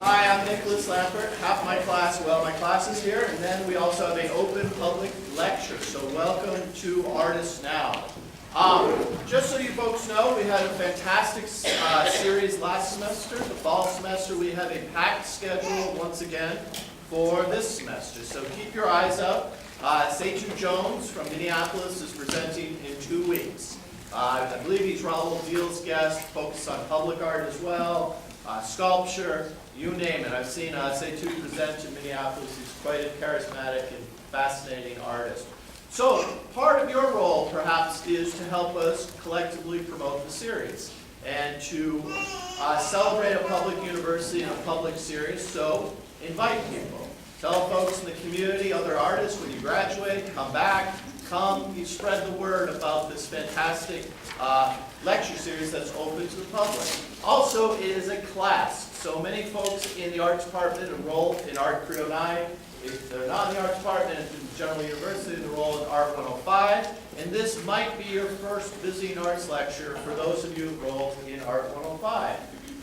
Hi, I'm Nicholas Lampert. Half my class is here, and then we also have an open public lecture. So welcome to Artists Now. Just so you folks know, we had a fantastic series last semester. The fall semester, we have a packed schedule once again for this semester. So keep your eyes up. Seitu Jones from Minneapolis is presenting in 2 weeks. I believe he's Raul Deal's guest, focused on public art as well, sculpture, you name it. I've seen Seitu present in Minneapolis. He's quite a charismatic and fascinating artist. So part of your role, perhaps, is to help us collectively promote the series and to celebrate a public university and a public series. So invite people. Tell folks in the community, other artists, when you graduate, come back. You spread the word about this fantastic lecture series that's open to the public. Also, it is a class. So many folks in the art department enroll in Art 309. If they're not in the art department, in General University, they enroll in Art 105. And this might be your first Visiting Arts lecture for those of you enrolled in Art 105.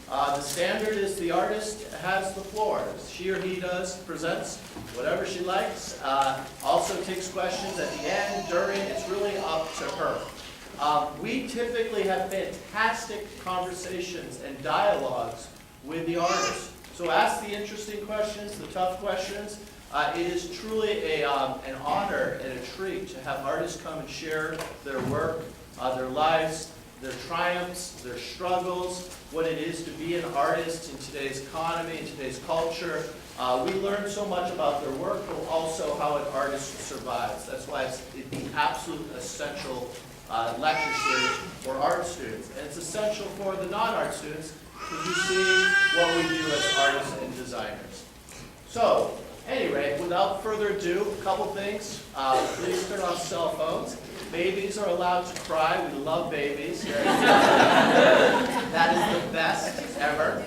The standard is the artist has the floor. She or he presents whatever she likes, also takes questions at the end, during. It's really up to her. We typically have fantastic conversations and dialogues with the artists. So ask the interesting questions, the tough questions. It is truly an honor and a treat to have artists come and share their work, their lives, their triumphs, their struggles, what it is to be an artist in today's economy, in today's culture. We learn so much about their work, but also how an artist survives. That's why it's the absolute essential lecture series for art students. And it's essential for the non-art students because you see what we do as artists and designers. So, anyway, without further ado, a couple things. Please turn off cell phones. Babies are allowed to cry. We love babies. That is the best ever.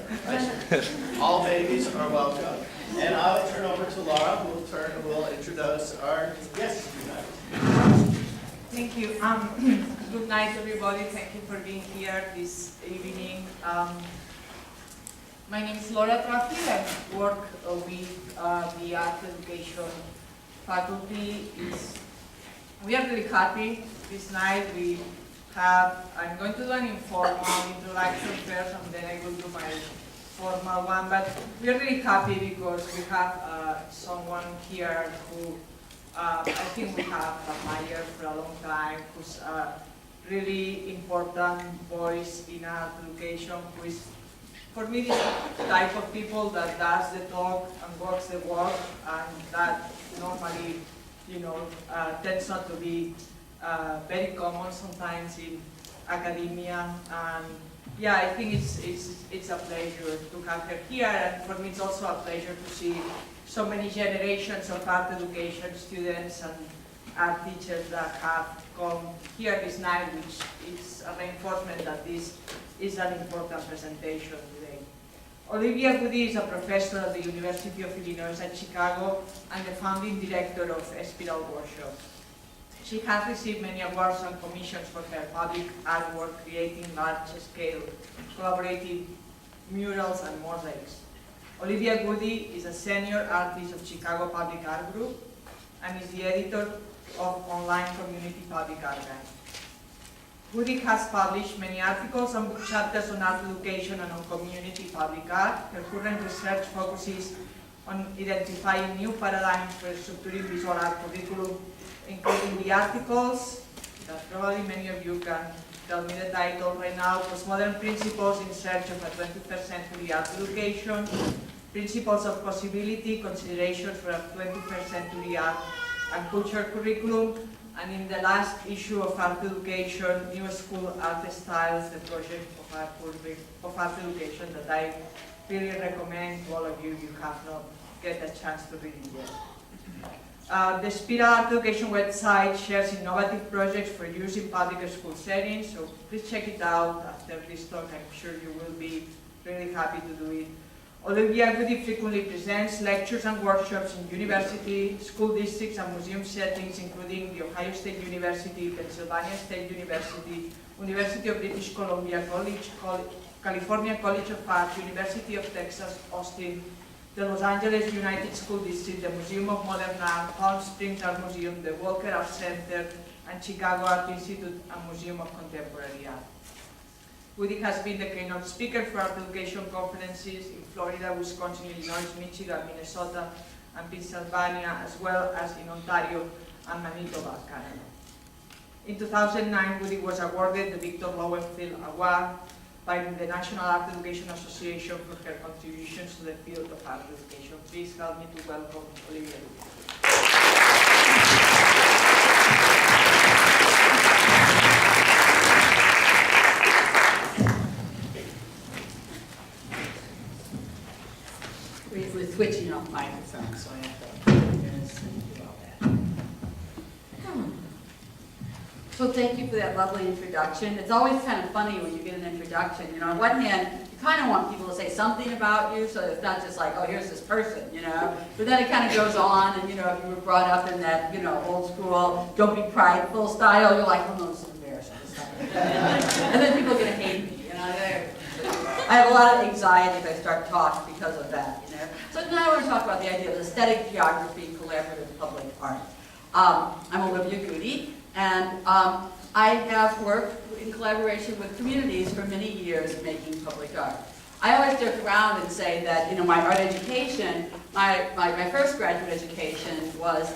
All babies are welcome. And I'll turn over to Laura, who will introduce our guest tonight. Thank you. Good night, everybody. Thank you for being here this evening. My name is Laura Trafi. I work with the art education faculty. We are really happy this night. I'm going to do an informal introduction first, and then I will do my formal one. But we are really happy because we have someone here who I think we have Valmeyer for a long time, who's a really important voice in art education, who is, for me, this type of people that does the talk and walks the walk, and that normally, tends not to be very common sometimes in academia. And yeah, I think it's a pleasure to have her here, and for me it's also a pleasure to see so many generations of art education students and art teachers that have come here this night, which is a reinforcement that this is an important presentation today. Olivia Gude is a professor at the University of Illinois at Chicago and the founding director of Spiral Workshop. She has received many awards and commissions for her public artwork, creating large-scale collaborative murals and mosaics. Olivia Gude is a senior artist of Chicago Public Art Group and is the editor of online community public archive. Gude has published many articles and book chapters on art education and on community public art. Her current research focuses on identifying new paradigms for structuring visual art curriculum, including the articles that probably many of you can tell me the title right now: Postmodern Principles in Search of a 21st Century Art Education, Principles of Possibility, Considerations for a 21st Century Art and Culture Curriculum, and in the last issue of Art Education, New School Art Styles, the project of art education that I really recommend to all of you if you have not get a chance to read it yet. The Spiral Art Education website shares innovative projects for use in public school settings, so please check it out after this talk. I'm sure you will be really happy to do it. Olivia Gude frequently presents lectures and workshops in university, school districts, and museum settings, including The Ohio State University, Pennsylvania State University, University of British Columbia, California College of Art, University of Texas, Austin, the Los Angeles United School District, the Museum of Modern Art, Palm Springs Art Museum, the Walker Art Center, and Chicago Art Institute and Museum of Contemporary Art. Gude has been the keynote speaker for art education conferences in Florida, Wisconsin, Illinois, Michigan, Minnesota, and Pennsylvania, as well as in Ontario and Manitoba, Canada. In 2009, Gude was awarded the Victor Lowenfeld Award by the National Art Education Association for her contributions to the field of art education. Please help me to welcome Olivia Gude. We're switching off microphones, so I have to do all that. So thank you for that lovely introduction. It's always kind of funny when you get an introduction. You know, on one hand, you kind of want people to say something about you, so it's not just like, oh, here's this person, you know. But then it kind of goes on, and you know, if you were brought up in that, you know, old school, don't be prideful style, you're like, oh no, this is embarrassing. And then people are gonna hate me, you know. I have a lot of anxiety if I start talking because of that, you know. So now I want to talk about the idea of aesthetic geography, collaborative public art. I'm Olivia Gude, and I have worked in collaboration with communities for many years making public art. I always joke around and say that, you know, my art education, my first graduate education was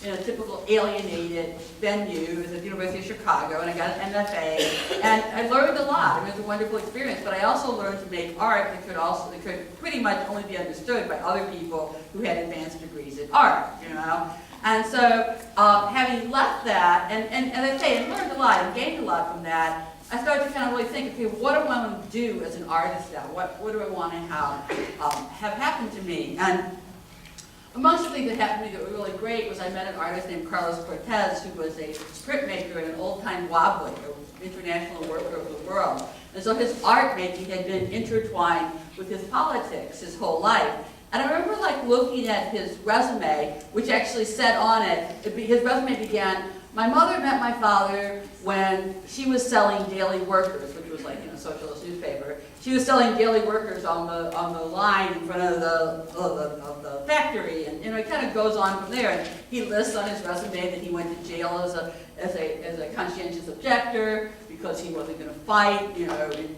in a typical alienated venue at the University of Chicago, and I got an MFA, and I learned a lot. It was a wonderful experience, but I also learned to make art that could pretty much only be understood by other people who had advanced degrees in art, you know. And so, having left that, and as I say, I learned a lot and gained a lot from that, I started to kind of really think, okay, what do I want to do as an artist now? What do I want to have happen to me? And amongst the things that happened to me that were really great was I met an artist named Carlos Cortez, who was a printmaker and an old-time wobbly, an international worker of the world. And so his art making had been intertwined with his politics his whole life. And I remember like looking at his resume, which actually said on it, his resume began, my mother met my father when she was selling Daily Workers, which was like, you know, socialist newspaper. She was selling Daily Workers on the line in front of the factory, and you know, it kind of goes on from there. And he lists on his resume that he went to jail as a conscientious objector because he wasn't going to fight, you know. And,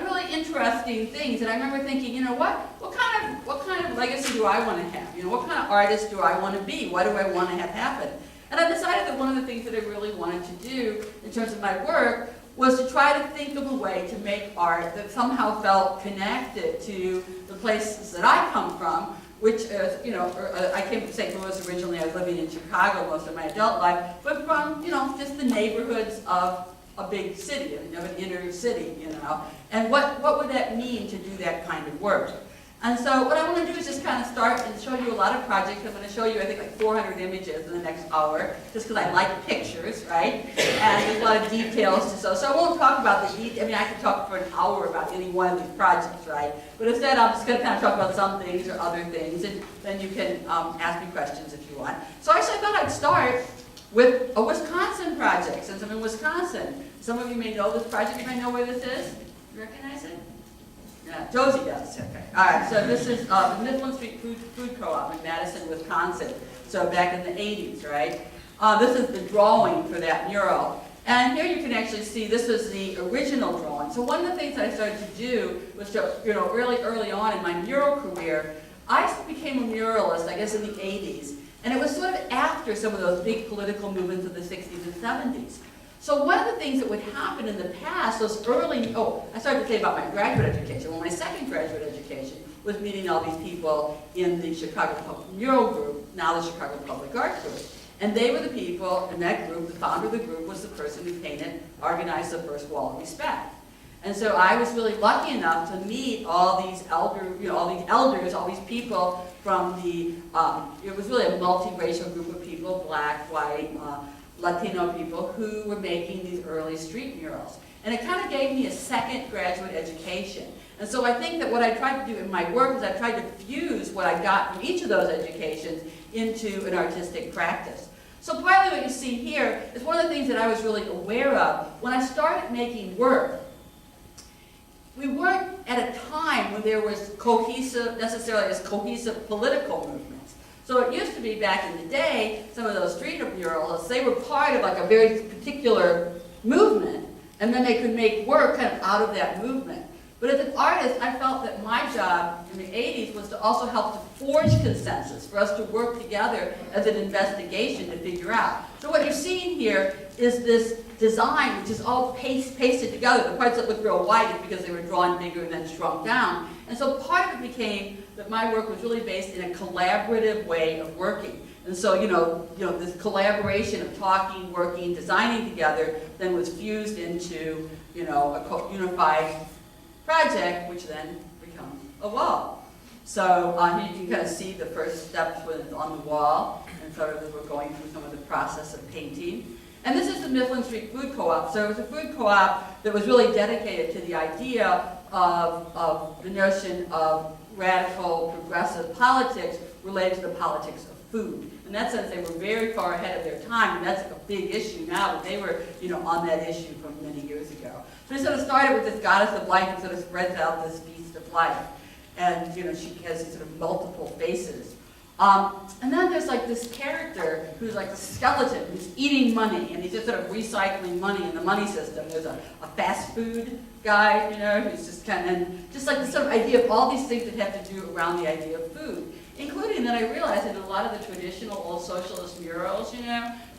really interesting things. And I remember thinking, you know, what kind of legacy do I want to have? You know, what kind of artist do I want to be? What do I want to have happen? And I decided that one of the things that I really wanted to do in terms of my work was to try to think of a way to make art that somehow felt connected to the places that I come from, which is, you know, I came from St. Louis originally. I was living in Chicago most of my adult life, but from, you know, just the neighborhoods of a big city, you know, an inner city, you know. And what would that mean to do that kind of work? And so what I want to do is just kind of start and show you a lot of projects. I'm going to show you, I think, like 400 images in the next hour, just because I like pictures, right? And there's a lot of details to so I won't talk about the details. I mean, I could talk for an hour about any one of these projects, right? But instead, I'm just going to kind of talk about some things or other things, and then you can ask me questions if you want. So actually, I thought I'd start with a Wisconsin project, since I'm in Wisconsin. Some of you may know this project. You may know where this is. You recognize it? Yeah, Josie does. Okay. All right. So this is the Mifflin Street Food Co-op in Madison, Wisconsin. So back in the 80s, right? This is the drawing for that mural. And here you can actually see this is the original drawing. So one of the things that I started to do was to, you know, really early on in my mural career, I became a muralist, I guess, in the 80s. And it was sort of after some of those big political movements of the 60s and 70s. So one of the things that would happen in the past, those early, I started to say about my graduate education. Well, my second graduate education was meeting all these people in the Chicago Public Mural Group, now the Chicago Public Art Group. And they were the people in that group, the founder of the group was the person who organized the first Wall of Respect. And so I was really lucky enough to meet all these elders, all these people from the, it was really a multiracial group of people, black, white, Latino people who were making these early street murals. And it kind of gave me a second graduate education. And so I think that what I tried to do in my work is I tried to fuse what I got from each of those educations into an artistic practice. So partly what you see here is one of the things that I was really aware of when I started making work we weren't at a time when there was necessarily as cohesive political movements. So it used to be back in the day, some of those street murals, they were part of like a very particular movement, and then they could make work kind of out of that movement. But as an artist, I felt that my job in the 80s was to also help to forge consensus, for us to work together as an investigation to figure out. So what you're seeing here is this design, which is all pasted together. The parts that look real white is because they were drawn bigger and then shrunk down. And so part of it became that my work was really based in a collaborative way of working. And so, this collaboration of talking, working, designing together then was fused into, a unified project, which then becomes a wall. So here you can kind of see the first steps when it's on the wall, and sort of as we're going through some of the process of painting. And this is the Mifflin Street Food Co-op. So it was a food co-op that was really dedicated to the idea of the notion of radical, progressive politics related to the politics of food. In that sense, they were very far ahead of their time, and that's like a big issue now, but they were, on that issue from many years ago. So we sort of started with this goddess of life and sort of spreads out this feast of life. And, she has these sort of multiple faces. And then there's like this character who's like a skeleton who's eating money, and he's just sort of recycling money in the money system. There's a fast food guy, who's just just like this sort of idea of all these things that have to do around the idea of food. Including that I realized in a lot of the traditional old socialist murals,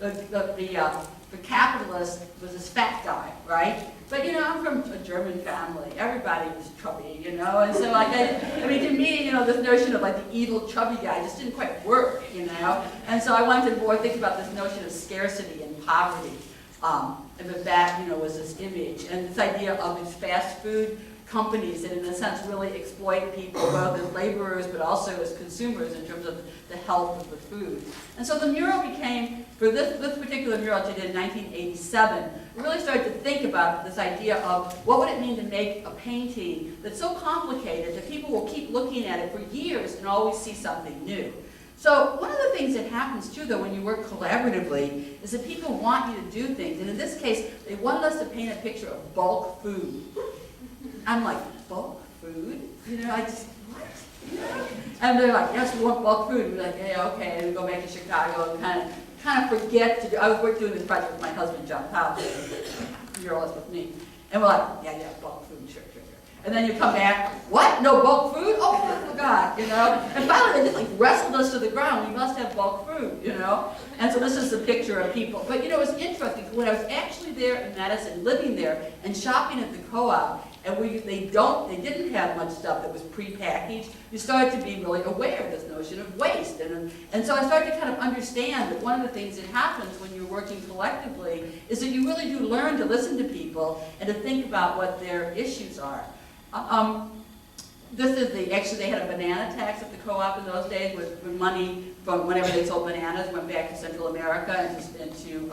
the capitalist was this fat guy, right? But I'm from a German family. Everybody was chubby, and so like to me, this notion of like the evil chubby guy just didn't quite work, And so I wanted to more think about this notion of scarcity and poverty, and that was this image and this idea of these fast food companies that in a sense really exploit people both as laborers but also as consumers in terms of the health of the food. And so the mural became, for this particular mural which I did in 1987, we really started to think about this idea of what would it mean to make a painting that's so complicated that people will keep looking at it for years and always see something new. So one of the things that happens too, though, when you work collaboratively is that people want you to do things. And in this case, they wanted us to paint a picture of bulk food. I'm like, bulk food? I just, what? And they're like, yes, we want bulk food. We're like, yeah, okay. And we go back to Chicago and kind of forget to do. I was doing this project with my husband, John Powell, muralist with me. And we're like, yeah, bulk food, sure. And then you come back, what? No bulk food? Oh, I forgot, And finally they just like wrestled us to the ground. We must have bulk food, And so this is the picture of people. But it was interesting. When I was actually there in Madison, living there, and shopping at the co-op, and they didn't have much stuff that was pre-packaged, you started to be really aware of this notion of waste. And so I started to kind of understand that one of the things that happens when you're working collectively is that you really do learn to listen to people and to think about what their issues are. This is actually they had a banana tax at the co-op in those days when money from whenever they sold bananas went back to Central America and to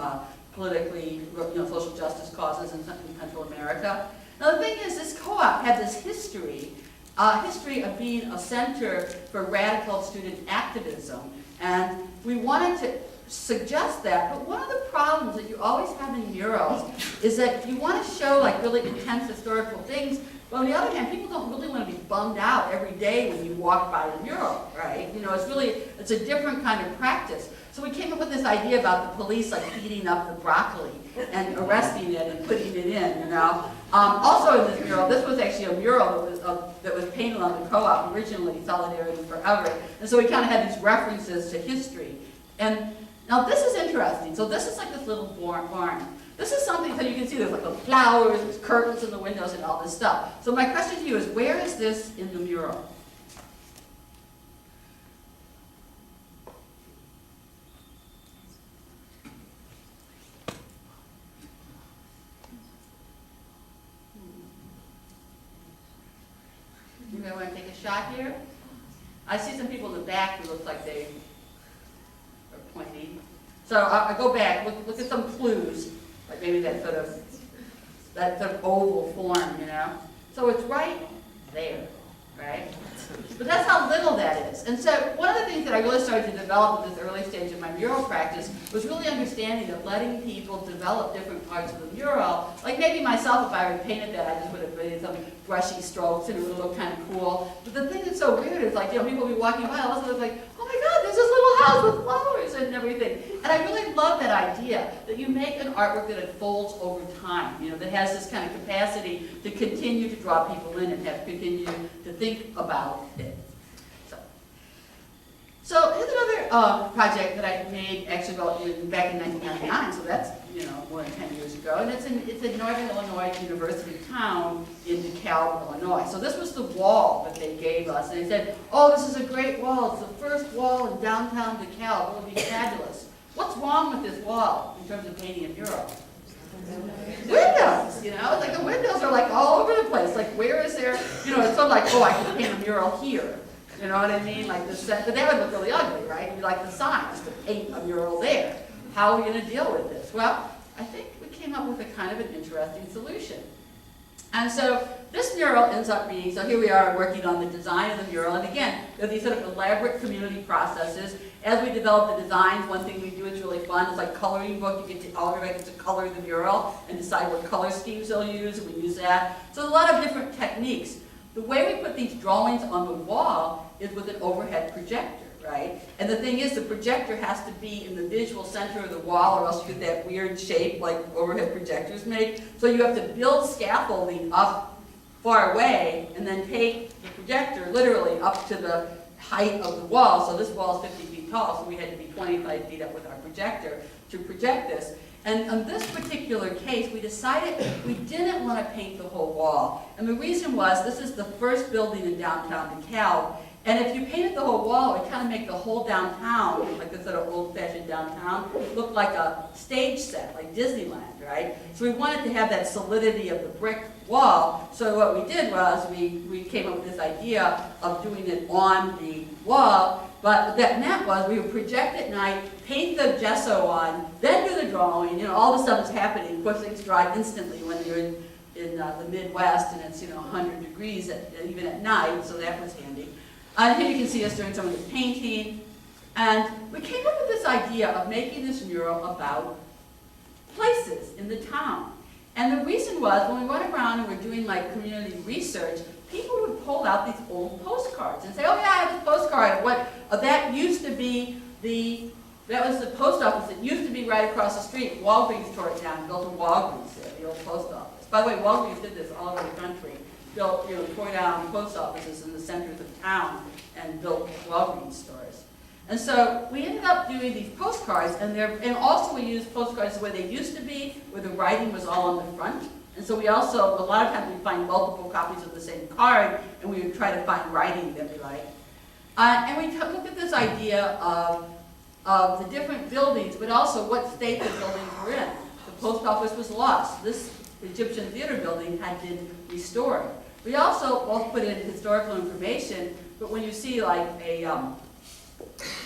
politically, social justice causes in Central America. Now the thing is, this co-op had this history of being a center for radical student activism, and we wanted to suggest that, but one of the problems that you always have in murals is that you want to show like really intense historical things, but on the other hand, people don't really want to be bummed out every day when you walk by a mural, right? It's a different kind of practice. So we came up with this idea about the police like beating up the broccoli and arresting it and putting it in, Also in this mural, this was actually a mural that was painted on the co-op originally, Solidarity Forever. And so we kind of had these references to history. And now this is interesting. So this is like this little barn. This is something, so you can see there's like the flowers, there's curtains in the windows and all this stuff. So my question to you is, where is this in the mural? You guys want to take a shot here? I see some people in the back who look like they are pointing. So I go back, look at some clues, like maybe that sort of oval form, So it's right there, right? But that's how little that is. And so one of the things that I really started to develop at this early stage of my mural practice was really understanding that letting people develop different parts of the mural. Like maybe myself, if I had painted that, I just would have made some brushy strokes and it would look kind of cool. But the thing that's so weird is like, people would be walking by, all of a sudden like, oh my God, there's this little house with flowers and everything. And I really love that idea, that you make an artwork that unfolds over time, that has this kind of capacity to continue to draw people in and continue to think about it. So here's another project that I made actually back in 1999, so that's more than 10 years ago, and it's in Northern Illinois University town in DeKalb, Illinois. So this was the wall that they gave us, and they said, oh, this is a great wall, it's the first wall in downtown DeKalb, it'll be fabulous. What's wrong with this wall in terms of painting a mural? Windows, like the windows are like all over the place, like where is there, it's sort of like, oh, I can paint a mural here. You know what I mean? Like but that would look really ugly, right? It'd be like the signs to paint a mural there. How are we going to deal with this? Well, I think we came up with a kind of an interesting solution. And so this mural ends up being, so here we are working on the design of the mural. And again, there are these sort of elaborate community processes. As we develop the designs, one thing we do is really fun. It's like coloring book. You get to, all everybody gets to color the mural and decide what color schemes they'll use, and we use that. So a lot of different techniques. The way we put these drawings on the wall is with an overhead projector, right? And the thing is, the projector has to be in the visual center of the wall, or else you get that weird shape like overhead projectors make. So you have to build scaffolding up far away, and then take the projector literally up to the height of the wall. So this wall is 50 feet tall, so we had to be 25 feet up with our projector to project this. And in this particular case, we decided we didn't want to paint the whole wall. And the reason was, this is the first building in downtown DeKalb. And if you painted the whole wall, it would kind of make the whole downtown, like this sort of old-fashioned downtown, look like a stage set, like Disneyland, right? So we wanted to have that solidity of the brick wall. So what we did was, we came up with this idea of doing it on the wall. But what that meant was we would project at night, paint the gesso on, then do the drawing. All the stuff is happening. Of course, things dry instantly when you're in the Midwest and it's 100 degrees even at night, so that was handy. Here you can see us doing some of the painting. And we came up with this idea of making this mural about places in the town. And the reason was, when we went around and were doing like community research, people would pull out these old postcards and say, oh yeah, I have this postcard. That used to be that was the post office. It used to be right across the street. Walgreens tore it down and built a Walgreens there, the old post office. By the way, Walgreens did this all over the country. Built, tore down post offices in the centers of town and built Walgreens stores. And so we ended up doing these postcards, and also we used postcards the way they used to be, where the writing was all on the front. And so we also, a lot of times we'd find multiple copies of the same card, and we would try to find writing that we liked. And we looked at this idea of the different buildings, but also what state the buildings were in. The post office was lost. This Egyptian theater building had been restored. We also both put in historical information, but when you see like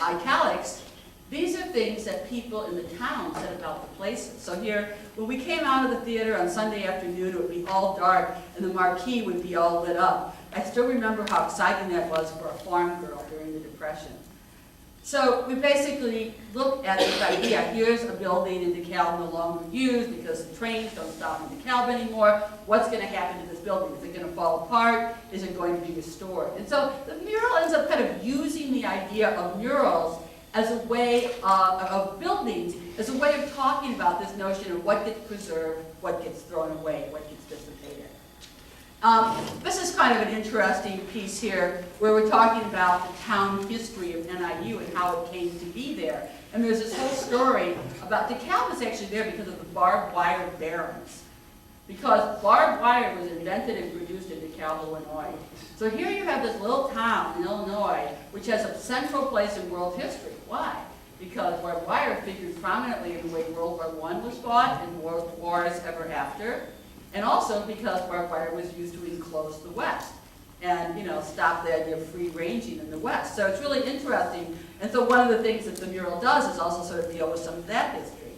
italics, these are things that people in the town said about the places. So here, when we came out of the theater on Sunday afternoon, it would be all dark and the marquee would be all lit up. I still remember how exciting that was for a farm girl during the Depression. So we basically looked at this idea. Here's a building in DeKalb no longer used because the trains don't stop in DeKalb anymore. What's going to happen to this building? Is it going to fall apart? Is it going to be restored? And so the mural ends up kind of using the idea of murals as a way of buildings, as a way of talking about this notion of what gets preserved, what gets thrown away, what gets dissipated. This is kind of an interesting piece here where we're talking about the town history of NIU and how it came to be there. And there's this whole story about DeKalb is actually there because of the barbed wire barons. Because barbed wire was invented and produced in DeKalb, Illinois. So here you have this little town in Illinois which has a central place in world history. Why? Because barbed wire figured prominently in the way World War I was fought and wars ever after. And also because barbed wire was used to enclose the West and, stop the idea of free ranging in the West. So it's really interesting. And so one of the things that the mural does is also sort of deal with some of that history.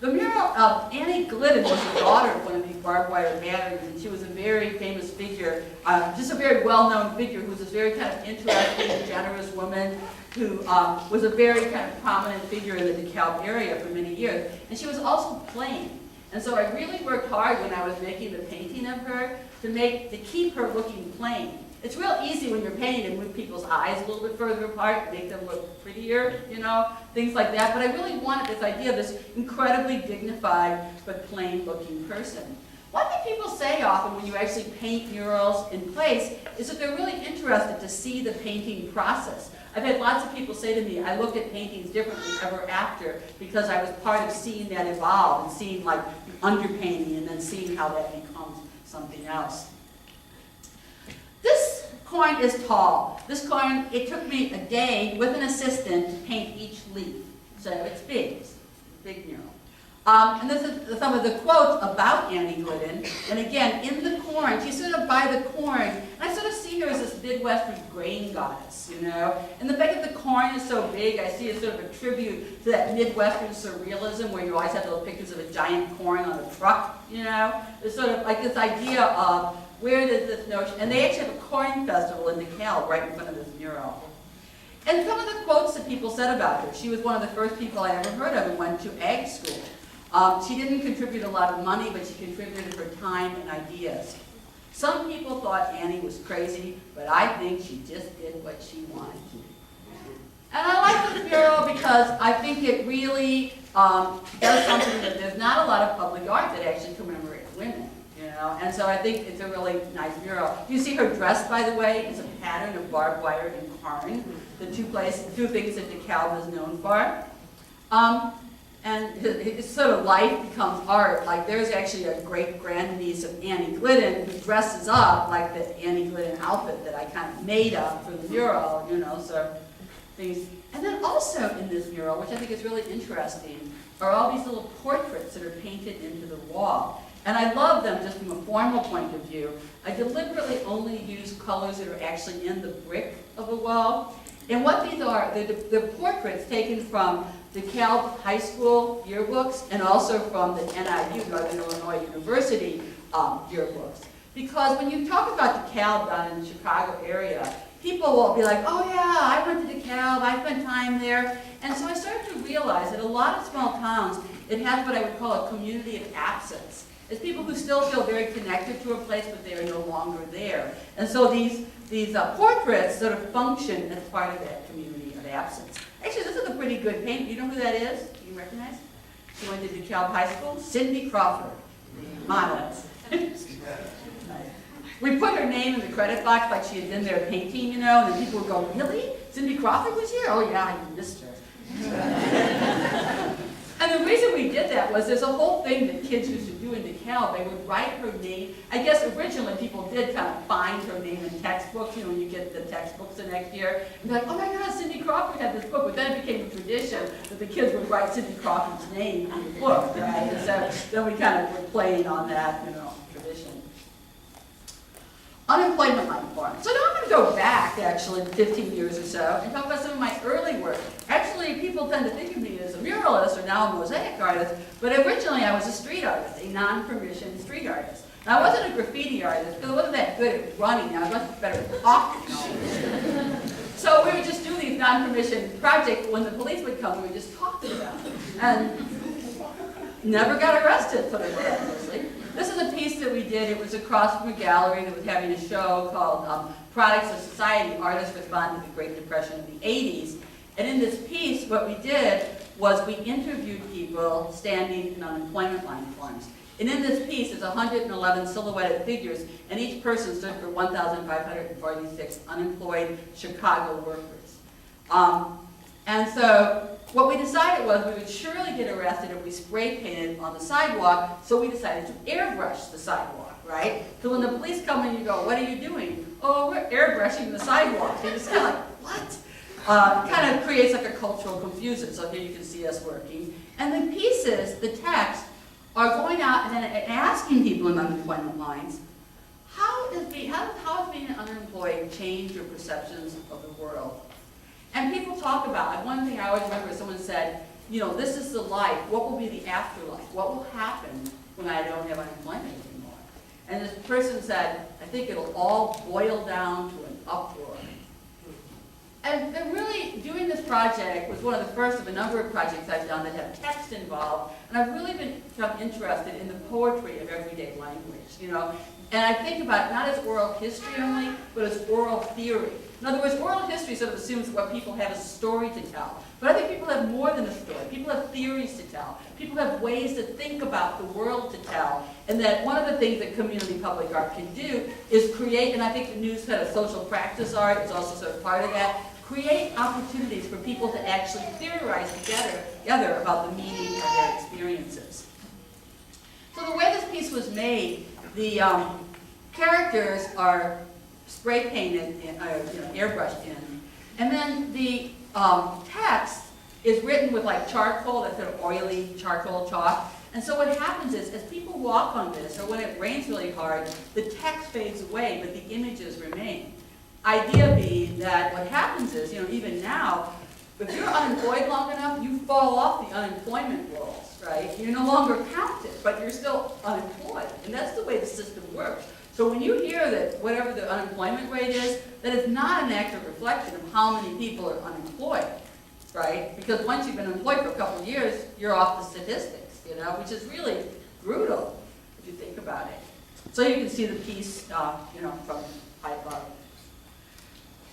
The mural of Annie Glidden was the daughter of one of these barbed wire batteries, and she was a very famous figure, just a very well-known figure who was this very kind of interesting, generous woman who was a very kind of prominent figure in the DeKalb area for many years. And she was also plain. And so I really worked hard when I was making the painting of her to keep her looking plain. It's real easy when you're painting to move people's eyes a little bit further apart, make them look prettier, you know, things like that. But I really wanted this idea of this incredibly dignified but plain-looking person. One thing people say often when you actually paint murals in place is that they're really interested to see the painting process. I've had lots of people say to me, I looked at paintings differently ever after because I was part of seeing that evolve and seeing like the underpainting and then seeing how that becomes something else. This coin is tall. This coin, it took me a day with an assistant to paint each leaf. So it's big. It's a big mural. And this is some of the quotes about Annie Glidden. And again, in the corn, she's sort of by the corn. And I sort of see her as this Midwestern grain goddess, you know. And the fact that the corn is so big, I see as sort of a tribute to that Midwestern surrealism where you always have those pictures of a giant corn on a truck, you know. There's sort of like this idea of where does this notion, and they actually have a corn festival in DeKalb right in front of this mural. And some of the quotes that people said about her, she was one of the first people I ever heard of who went to ag school. She didn't contribute a lot of money, but she contributed her time and ideas. Some people thought Annie was crazy, but I think she just did what she wanted to do. And I like this mural because I think it really does something that there's not a lot of public art that actually commemorates women. You know, and so I think it's a really nice mural. You see her dress, by the way, is a pattern of barbed wire and carn, the two things that DeKalb is known for. And his sort of life becomes art. Like there's actually a great-grandniece of Annie Glidden who dresses up like the Annie Glidden outfit that I kind of made up for the mural, you know, so things. And then also in this mural, which I think is really interesting, are all these little portraits that are painted into the wall. And I love them just from a formal point of view. I deliberately only use colors that are actually in the brick of the wall. And what these are, they're portraits taken from DeKalb High School yearbooks and also from the NIU, Northern Illinois University yearbooks. Because when you talk about DeKalb down in the Chicago area, people will be like, oh yeah, I went to DeKalb, I spent time there. And so I started to realize that a lot of small towns, it has what I would call a community of absence. It's people who still feel very connected to a place, but they are no longer there. And so these portraits sort of function as part of that community of absence. Actually, this is a pretty good paint. You know who that is? Do you recognize? She went to DeKalb High School. Cindy Crawford, the model. We put her name in the credit box like she had been there painting, you know, and then people would go, really? Cindy Crawford was here? Oh yeah, I missed her. And the reason we did that was there's a whole thing that kids used to do in DeKalb. They would write her name. I guess originally people did kind of find her name in textbooks, you know, when you get the textbooks the next year. And be like, oh my God, Cindy Crawford had this book. But then it became a tradition that the kids would write Cindy Crawford's name in the book, right? And so then we kind of were playing on that, you know, tradition. Unemployment line form. So now I'm going to go back, actually, 15 years or so, and talk about some of my early work. Actually, people tend to think of me as a muralist or now a mosaic artist, but originally I was a street artist, a non-permissioned street artist. Now, I wasn't a graffiti artist because I wasn't that good at running. I was much better at talking. So we would just do these non-permissioned projects. When the police would come, we would just talk to them. And never got arrested for the mostly. This is a piece that we did. It was across from a gallery that was having a show called Products of Society, Artists Respond to the Great Depression of the 80s. And in this piece, what we did was we interviewed people standing in unemployment line forms. And in this piece is 111 silhouetted figures, and each person stood for 1,546 unemployed Chicago workers. And so what we decided was we would surely get arrested if we spray painted on the sidewalk, so we decided to airbrush the sidewalk, right? So when the police come in, you go, what are you doing? Oh, we're airbrushing the sidewalk. And it's kind of like, what? Kind of creates like a cultural confusion. So here you can see us working. And the pieces, the text, are going out and asking people in unemployment lines, how has being unemployed changed your perceptions of the world? And people talk about, one thing I always remember, someone said, you know, this is the life, what will be the afterlife? What will happen when I don't have unemployment anymore? And this person said, I think it'll all boil down to an uproar. And they're really, doing this project was one of the first of a number of projects I've done that have text involved, and I've really become interested in the poetry of everyday language, you know. And I think about it not as oral history only, but as oral theory. In other words, oral history sort of assumes that what people have is a story to tell. But I think people have more than a story. People have theories to tell. People have ways to think about the world to tell. And that one of the things that community public art can do is create, and I think the new set of social practice art is also sort of part of that, create opportunities for people to actually theorize together about the meaning of their experiences. So the way this piece was made, the characters are spray painted, airbrushed in, and then the text is written with like charcoal, that sort of oily charcoal chalk. And so what happens is, as people walk on this, or when it rains really hard, the text fades away, but the images remain. Idea being that what happens is, you know, even now, if you're unemployed long enough, you fall off the unemployment rolls, right? You're no longer counted, but you're still unemployed. And that's the way the system works. So when you hear that whatever the unemployment rate is, that is not an accurate reflection of how many people are unemployed, right? Because once you've been employed for a couple of years, you're off the statistics, you know, which is really brutal if you think about it. So you can see the piece, you know, from high above.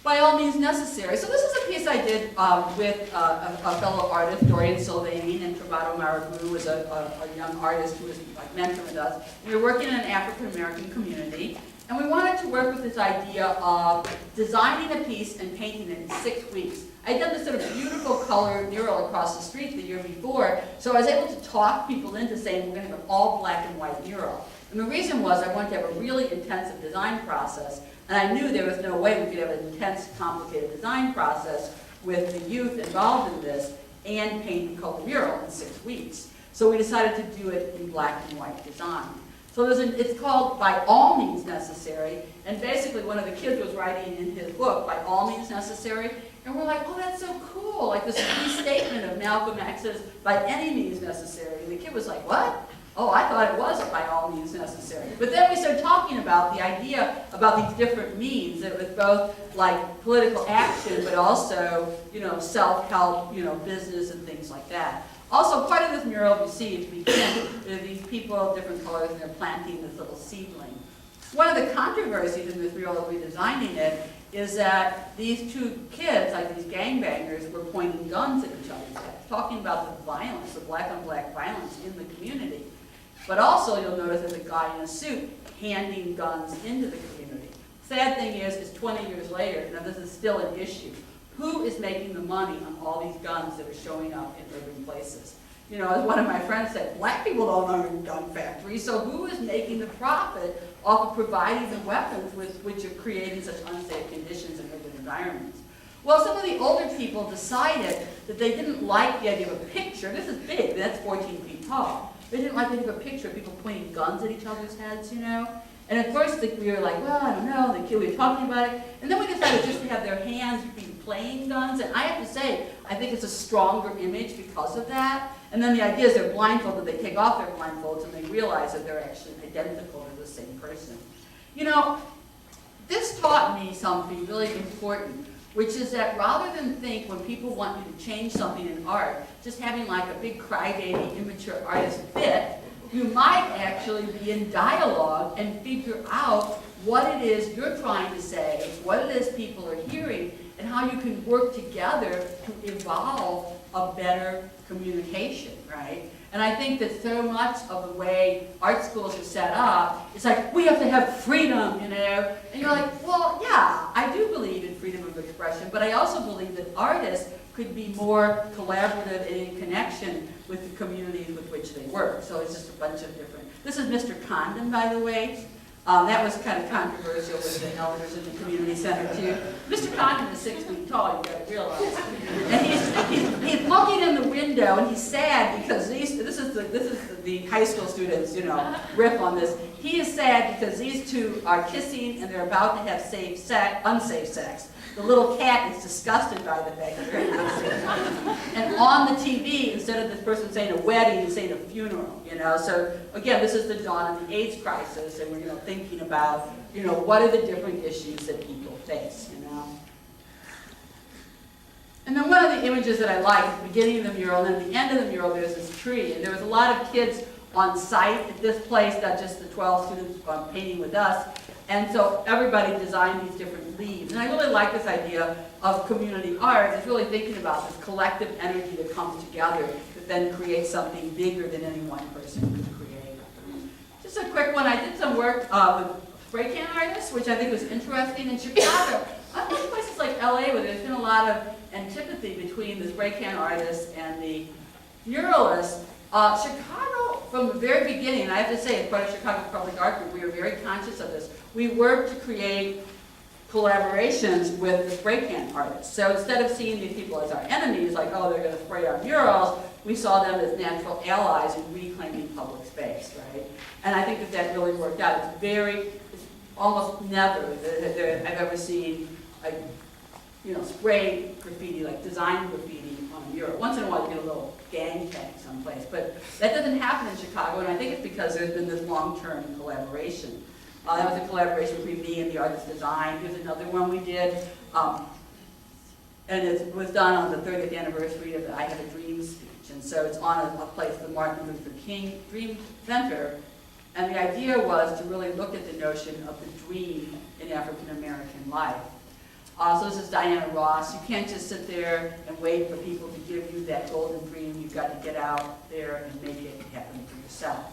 By all means necessary. So this is a piece I did with a fellow artist, Dorian Sylvain, and Travado Marabou was a young artist who was like mentoring with us. We were working in an African-American community, and we wanted to work with this idea of designing a piece and painting it in 6 weeks. I had done this sort of beautiful colored mural across the street the year before, so I was able to talk people into saying we're going to have an all black and white mural. And the reason was I wanted to have a really intensive design process, and I knew there was no way we could have an intense, complicated design process with the youth involved in this and paint and color mural in 6 weeks. So we decided to do it in black and white design. So it's called By All Means Necessary, and basically one of the kids was writing in his book, By All Means Necessary, and we're like, oh, that's so cool, like this restatement of Malcolm X's By Any Means Necessary. And the kid was like, what? Oh, I thought it was by all means necessary. But then we started talking about the idea about these different means. It was both like political action, but also, you know, self-help, you know, business and things like that. Also, part of this mural you see to begin, there are these people of different colors and they're planting this little seedling. One of the controversies in this mural of redesigning it is that these two kids, like these gangbangers, were pointing guns at each other's heads, talking about the violence, the black-on-black violence in the community. But also, you'll notice there's a guy in a suit handing guns into the community. Sad thing is 20 years later, now this is still an issue. Who is making the money on all these guns that are showing up in urban places? You know, as one of my friends said, black people don't own gun factories, so who is making the profit off of providing the weapons with which are creating such unsafe conditions in urban environments? Well, some of the older people decided that they didn't like the idea of a picture. This is big, that's 14 feet tall. They didn't like the idea of a picture of people pointing guns at each other's heads, you know? And at first we were like, well, I don't know, we were talking about it. And then we decided just to have their hands be playing guns. And I have to say, I think it's a stronger image because of that. And then the idea is they're blindfolded, they take off their blindfolds and they realize that they're actually identical to the same person. You know, this taught me something really important, which is that rather than think when people want you to change something in art, just having like a big crybaby immature artist fit, you might actually be in dialogue and figure out what it is you're trying to say, what it is people are hearing, and how you can work together to evolve a better communication, right? And I think that so much of the way art schools are set up, it's like, we have to have freedom, you know? And you're like, well, yeah, I do believe in freedom of expression, but I also believe that artists could be more collaborative and in connection with the communities with which they work. So it's just a bunch of different. This is Mr. Condon, by the way. That was kind of controversial with the elders in the community center too. Mr. Condon is 6 feet tall, you got to realize. And he's looking in the window and he's sad because this is the high school students, you know, riff on this. He is sad because these two are kissing and they're about to have unsafe sex. the little cat is disgusted by the fact that they're not. And on the TV, instead of this person saying a wedding, he's saying a funeral, you know. So again, this is the dawn of the AIDS crisis, and we're, you know, thinking about, you know, what are the different issues that people face, you know. And then one of the images that I like at the beginning of the mural, and at the end of the mural, there's this tree, and there was a lot of kids on site at this place, not just the 12 students painting with us. And so everybody designed these different leaves. And I really like this idea of community art. It's really thinking about this collective energy that comes together that then creates something bigger than any one person could create. Just a quick one. I did some work with spray can artists, which I think was interesting in Chicago. I think places like LA, where there's been a lot of antipathy between the spray can artists and the muralists. Chicago, from the very beginning, and I have to say, as part of Chicago Public Art Group, we were very conscious of this. We worked to create collaborations with the spray can artists. So instead of seeing these people as our enemies, like, oh, they're going to spray our murals, we saw them as natural allies in reclaiming public space, right? And I think that that really worked out. It's almost never that I've ever seen a, you know, spray graffiti, like design graffiti on a mural. Once in a while you get a little gang tank someplace, but that doesn't happen in Chicago, and I think it's because there's been this long-term collaboration. That was a collaboration between me and the artist design. Here's another one we did, and it was done on the 30th anniversary of the I Have a Dream speech, and so it's on a place, the Martin Luther King Dream Center, and the idea was to really look at the notion of the dream in African American life. So this is Diana Ross. You can't just sit there and wait for people to give you that golden dream. You've got to get out there and make it happen for yourself.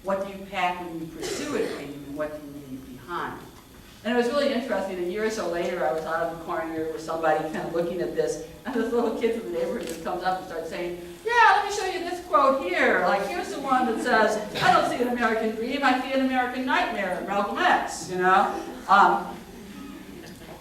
What do you pack when you pursue a dream, and what do you leave behind? And it was really interesting. A year or so later, I was out on the corner with somebody kind of looking at this, and this little kid from the neighborhood just comes up and starts saying, yeah, let me show you this quote here. Like, here's the one that says, I don't see an American dream, I see an American nightmare, Malcolm X, you know?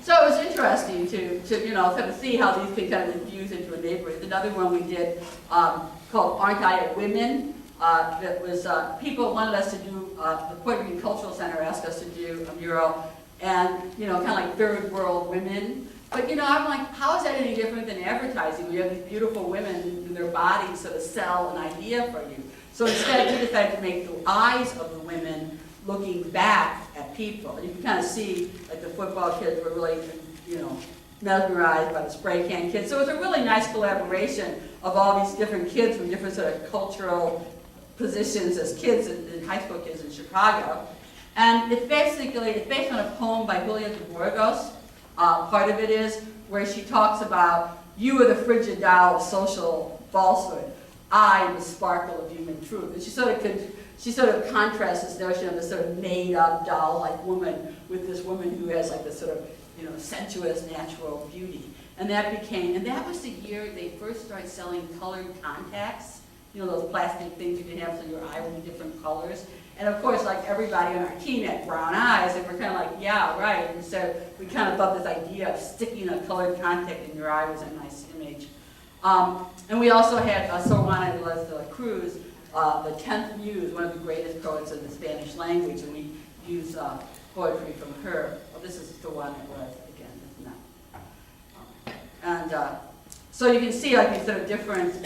So it was interesting to you know, kind of see how these can kind of infuse into a neighborhood. Another one we did called Aren't I a Women? That was, people wanted us to do, the Puerto Rican Cultural Center asked us to do a mural, and, you know, kind of like third world women. But, you know, I'm like, how is that any different than advertising? We have these beautiful women in their bodies sort of sell an idea for you. So instead, we decided to make the eyes of the women looking back at people. You can kind of see, like, the football kids were really, you know, mesmerized by the spray can kids. So it was a really nice collaboration of all these different kids from different sort of cultural positions as kids and high school kids in Chicago. And it's based on a poem by Julia de Burgos. Part of it is where she talks about, you are the frigid doll of social falsehood. I am the sparkle of human truth. And she sort of contrasts this notion of this sort of made-up doll-like woman with this woman who has like this sort of, you know, sensuous natural beauty. And that was the year they first started selling colored contacts. You know, those plastic things you can have so your eye will be different colors. And of course, like everybody on our team had brown eyes, and we're kind of like, yeah, right. And so we kind of thought this idea of sticking a colored contact in your eye was a nice image. And we also had Sor Juana de la Cruz, the 10th muse, one of the greatest poets of the Spanish language, and we use poetry from her. Well, this is the one it was, again, no. And so you can see like these sort of different,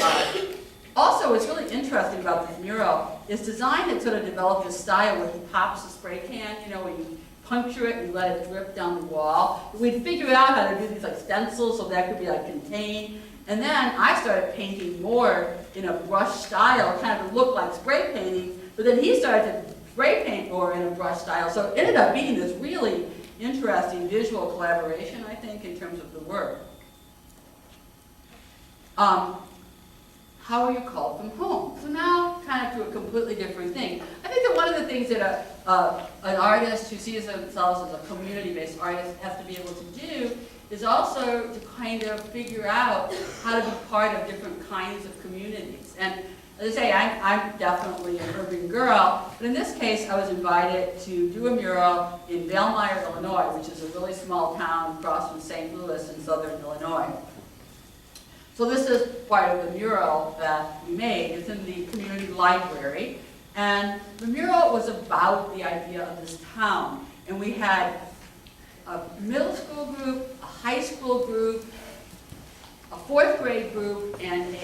also what's really interesting about this mural is design had sort of developed this style where he pops a spray can, you know, where you puncture it and you let it drip down the wall. We'd figure out how to do these like stencils so that could be like contained. And then I started painting more in a brush style, kind of to look like spray painting, but then he started to spray paint more in a brush style. So it ended up being this really interesting visual collaboration, I think, in terms of the work. How are you called from home? So now, kind of to a completely different thing. I think that one of the things that an artist who sees themselves as a community-based artist has to be able to do is also to kind of figure out how to be part of different kinds of communities. And as I say, I'm definitely an urban girl, but in this case, I was invited to do a mural in Valmeyer, Illinois, which is a really small town across from St. Louis in southern Illinois. So this is part of the mural that we made. It's in the community library. And the mural was about the idea of this town. And we had a middle school group, a high school group, a fourth grade group, and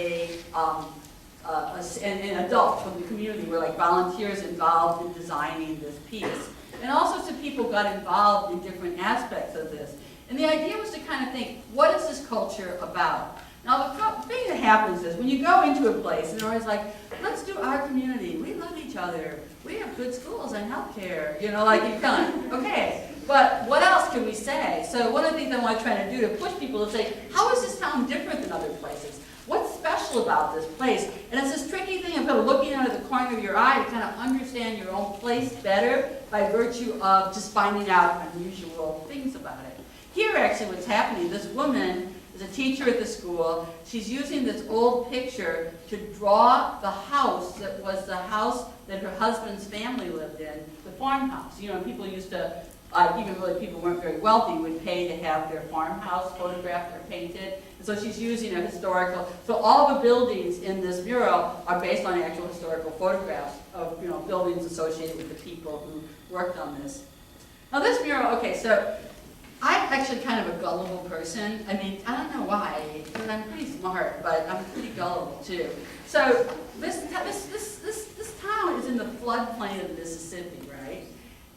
and adults from the community were like volunteers involved in designing this piece. And all sorts of people got involved in different aspects of this. And the idea was to kind of think, what is this culture about? Now, the thing that happens is when you go into a place, and they're always like, let's do our community. We love each other. We have good schools and healthcare. You know, like you kind of, okay. But what else can we say? So one of the things I want to try to do to push people to say, how is this town different than other places? What's special about this place? And it's this tricky thing of kind of looking out of the corner of your eye to kind of understand your own place better by virtue of just finding out unusual things about it. Here, actually, what's happening, this woman is a teacher at the school. She's using this old picture to draw the house that was the house that her husband's family lived in, the farmhouse. You know, people used to, even really people who weren't very wealthy, would pay to have their farmhouse photographed or painted. And so she's using a historical, so all the buildings in this mural are based on actual historical photographs of, you know, buildings associated with the people who worked on this. Now this mural, okay, so I'm actually kind of a gullible person. I mean, I don't know why, because I'm pretty smart, but I'm pretty gullible too. So this town is in the floodplain of the Mississippi, right?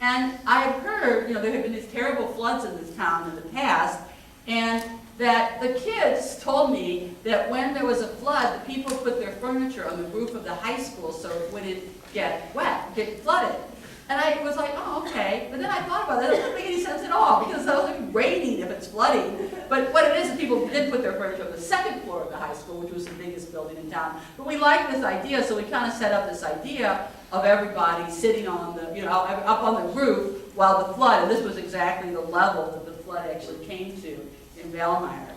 And I've heard, you know, there have been these terrible floods in this town in the past, and that the kids told me that when there was a flood, the people put their furniture on the roof of the high school so it wouldn't get wet, get flooded. And I was like, oh, okay. But then I thought about it. That doesn't make any sense at all because it was raining if it's flooding. But what it is people did put their furniture on the second floor of the high school, which was the biggest building in town. But we liked this idea, so we kind of set up this idea of everybody sitting on the, you know, up on the roof while the flood, and this was exactly the level that the flood actually came to in Valmeyer.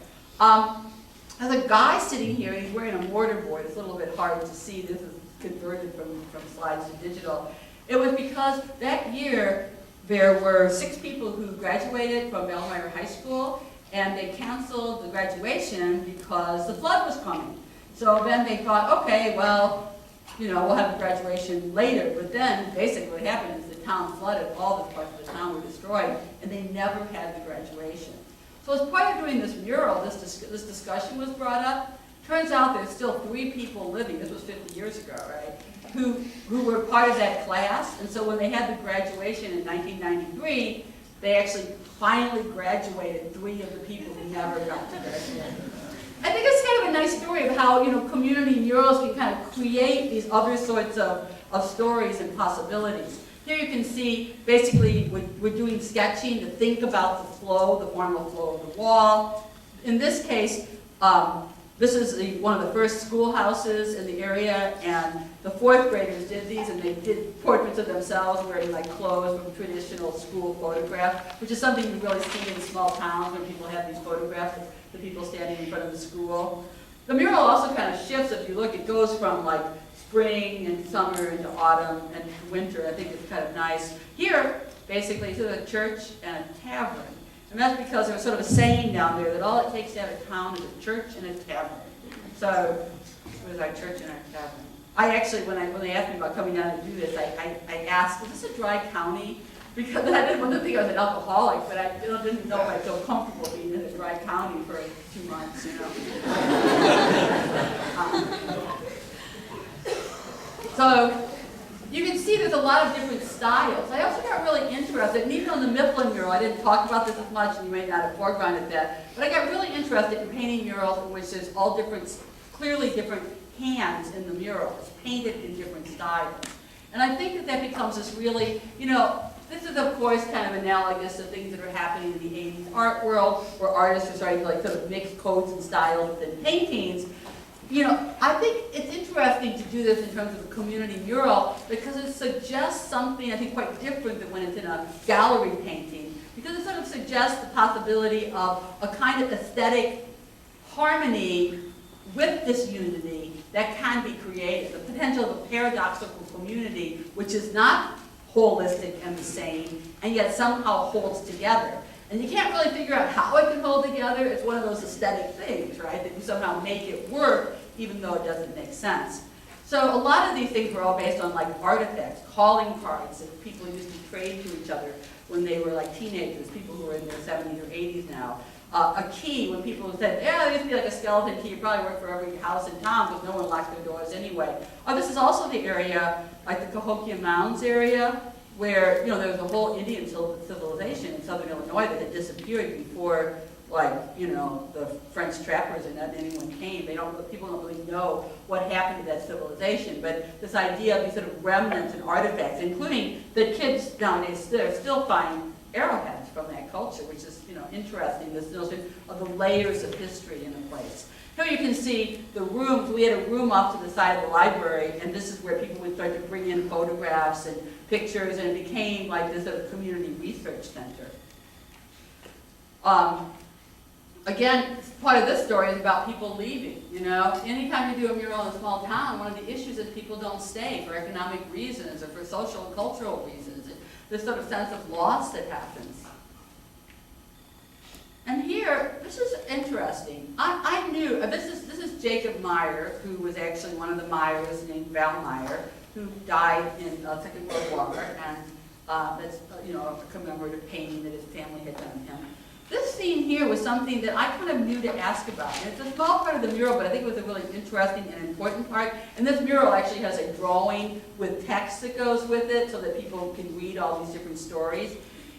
There's a guy sitting here, he's wearing a mortar board. It's a little bit hard to see. This is converted from slides to digital. It was because that year there were 6 people who graduated from Valmeyer High School, and they canceled the graduation because the flood was coming. So then they thought, okay, well, you know, we'll have the graduation later. But then basically what happened is the town flooded, all the parts of the town were destroyed, and they never had the graduation. So as part of doing this mural, this discussion was brought up. Turns out there's still 3 people living, this was 50 years ago, right, who were part of that class. And so when they had the graduation in 1993, they actually finally graduated 3 of the people who never got to graduate. I think it's kind of a nice story of how, you know, community murals can kind of create these other sorts of stories and possibilities. Here you can see, basically, we're doing sketching to think about the flow, the formal flow of the wall. In this case, this is one of the first schoolhouses in the area, and the 4th graders did these, and they did portraits of themselves wearing like clothes from traditional school photographs, which is something you really see in small towns when people have these photographs of the people standing in front of the school. The mural also kind of shifts if you look. It goes from like spring and summer into autumn and winter. I think it's kind of nice. Here, basically, it's a church and a tavern. And that's because there's sort of a saying down there that all it takes to have a town is a church and a tavern. So, it was our church and our tavern. I actually, when they asked me about coming down to do this, I asked, is this a dry county? Because I didn't want to think I was an alcoholic, but I didn't know if I felt comfortable being in a dry county for 2 months, you know. So, you can see there's a lot of different styles. I also got really interested, and even on the Mifflin mural, I didn't talk about this as much, and you may not have foregrounded that, but I got really interested in painting murals in which there's all different, clearly different hands in the mural. It's painted in different styles. And I think that becomes this really, you know, this is of course kind of analogous to things that are happening in the 80s art world, where artists are starting to like sort of mix codes and styles within paintings. You know, I think it's interesting to do this in terms of a community mural because it suggests something, I think, quite different than when it's in a gallery painting. Because it sort of suggests the possibility of a kind of aesthetic harmony with this unity that can be created. The potential of a paradoxical community, which is not holistic and the same, and yet somehow holds together. And you can't really figure out how it can hold together. It's one of those aesthetic things, right? That you somehow make it work, even though it doesn't make sense. So a lot of these things were all based on like artifacts, calling cards that people used to trade to each other when they were like teenagers, people who were in their 70s or 80s now. a key when people said, yeah, there used to be like a skeleton key, it probably worked for every house in town because no one locked their doors anyway. This is also the area, like the Cahokia Mounds area, where, there was a whole Indian civilization in southern Illinois that had disappeared before, the French trappers and anyone came. People don't really know what happened to that civilization, but this idea of these sort of remnants and artifacts, including that kids nowadays still find arrowheads from that culture, which is, interesting, this notion of the layers of history in a place. Here you can see the rooms. We had a room off to the side of the library, and this is where people would start to bring in photographs and pictures, and it became like this sort of community research center. Again, part of this story is about people leaving, Anytime you do a mural in a small town, one of the issues is people don't stay for economic reasons or for social and cultural reasons. This sort of sense of loss that happens. And here, this is interesting. I knew, this is Jacob Meyer, who was actually one of the Meyers named Valmeyer, who died in the Second World War, and that's, a commemorative painting that his family had done him. This scene here was something that I kind of knew to ask about. And it's a small part of the mural, but I think it was a really interesting and important part. And this mural actually has a drawing with text that goes with it so that people can read all these different stories.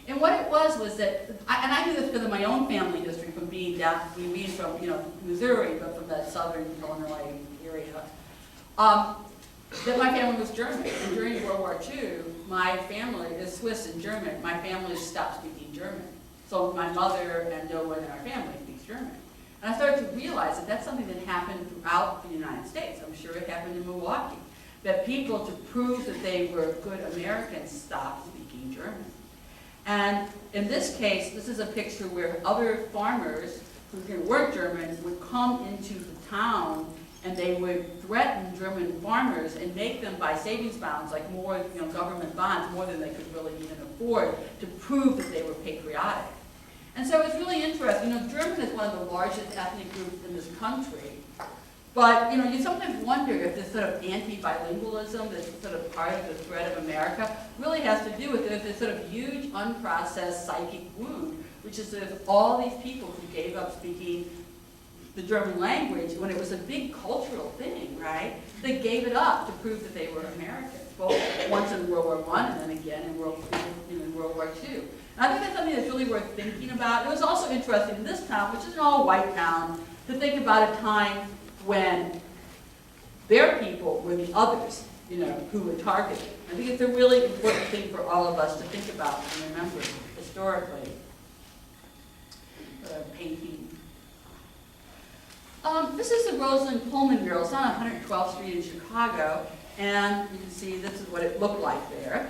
And what it was that, and I knew this because of my own family history from being from, Missouri, but from that southern Illinois area, that my family was German. And during World War II, my family is Swiss and German. My family stopped speaking German. So my mother and no one in our family speaks German. And I started to realize that that's something that happened throughout the United States. I'm sure it happened in Milwaukee. That people, to prove that they were good Americans, stopped speaking German. And in this case, this is a picture where other farmers who weren't German would come into the town and they would threaten German farmers and make them buy savings bonds, like more, government bonds, more than they could really even afford, to prove that they were patriotic. And so it's really interesting. German is one of the largest ethnic groups in this country. But, you sometimes wonder if this sort of anti-bilingualism, this sort of part of the threat of America, really has to do with this sort of huge, unprocessed psychic wound, which is that all these people who gave up speaking the German language when it was a big cultural thing, right? They gave it up to prove that they were Americans, both once in World War I and then again in World War II. And I think that's something that's really worth thinking about. It was also interesting in this town, which is an all-white town, to think about a time when their people were the others, who were targeted. I think it's a really important thing for all of us to think about and remember historically. Painting. This is the Rosalind Pullman mural. It's on 112th Street in Chicago, and you can see this is what it looked like there.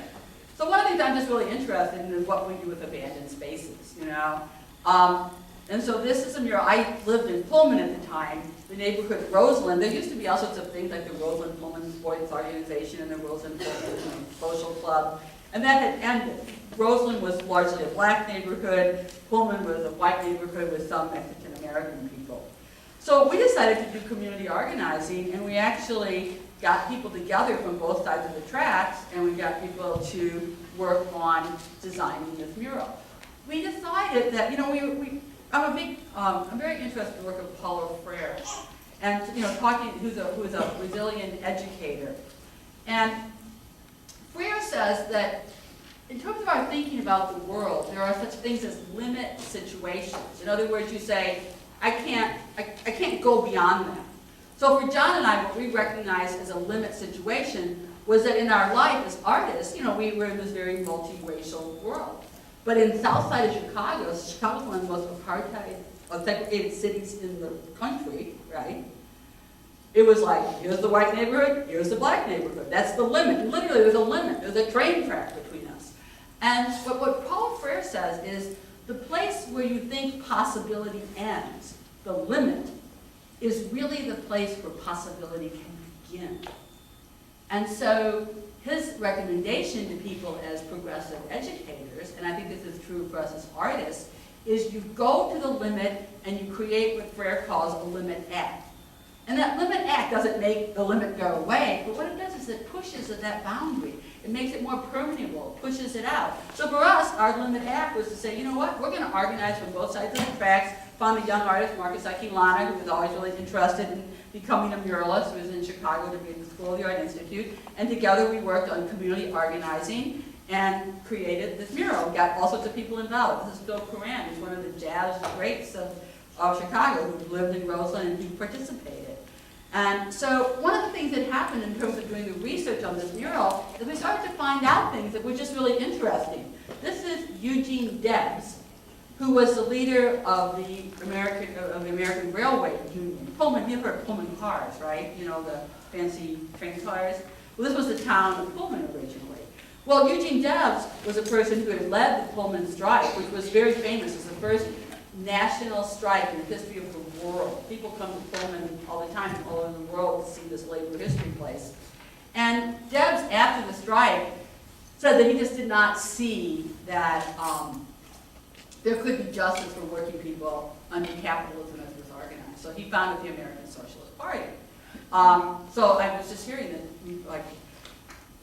So one of the things I'm just really interested in is what we do with abandoned spaces, And so this is a mural. I lived in Pullman at the time, the neighborhood Rosalind. There used to be all sorts of things like the Rosalind Pullman Sports Organization and the Rosalind Pullman Social Club, and that had ended. Rosalind was largely a black neighborhood. Pullman was a white neighborhood with some Mexican American people. So we decided to do community organizing, and we actually got people together from both sides of the tracks, and we got people to work on designing this mural. We decided that, I'm very interested in the work of Paulo Freire, and who's a Brazilian educator. And Freire says that in terms of our thinking about the world, there are such things as limit situations. In other words, you say, I can't go beyond that. So for John and I, what we recognized as a limit situation was that in our life as artists, we were in this very multiracial world. But in south side of Chicago, Chicago's one of the most apartheid, segregated cities in the country, right? It was like, here's the white neighborhood, here's the black neighborhood. That's the limit. Literally, there's a limit. There's a train track between us. And what Paulo Freire says is, the place where you think possibility ends, the limit, is really the place where possibility can begin. And so his recommendation to people as progressive educators, and I think this is true for us as artists, is you go to the limit and you create what Freire calls a limit act. And that limit act doesn't make the limit go away, but what it does is it pushes at that boundary. It makes it more permeable, pushes it out. So for us, our limit act was to say, you know what, we're going to organize from both sides of the tracks. found a young artist, Marcus Aquilana, who was always really interested in becoming a muralist, who was in Chicago to be at the School of the Art Institute, and together we worked on community organizing and created this mural. We got all sorts of people involved. This is Phil Coran, who's one of the jazz greats of Chicago, who lived in Roseland and who participated. And so one of the things that happened in terms of doing the research on this mural is we started to find out things that were just really interesting. This is Eugene Debs, who was the leader of the American Railway Union. Pullman, you've heard of Pullman cars, right? You know, the fancy train cars. Well, this was the town of Pullman originally. Well, Eugene Debs was a person who had led the Pullman strike, which was very famous. It was the first national strike in the history of the world. People come to Pullman all the time all over the world to see this labor history place. And Debs, after the strike, said that he just did not see that there could be justice for working people under capitalism as it was organized. So he founded the American Socialist Party. So I was just hearing that, like,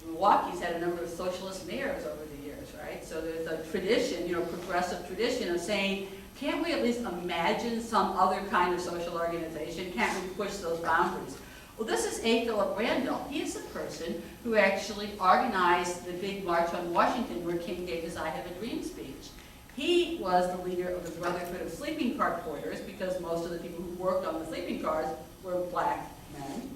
Milwaukee's had a number of socialist mayors over the years, right? So there's a tradition, you know, progressive tradition of saying, can't we at least imagine some other kind of social organization? Can't we push those boundaries? Well, this is A. Philip Randolph. He is the person who actually organized the big march on Washington where King gave his I Have a Dream speech. He was the leader of the Brotherhood of Sleeping Car Porters because most of the people who worked on the sleeping cars were black men.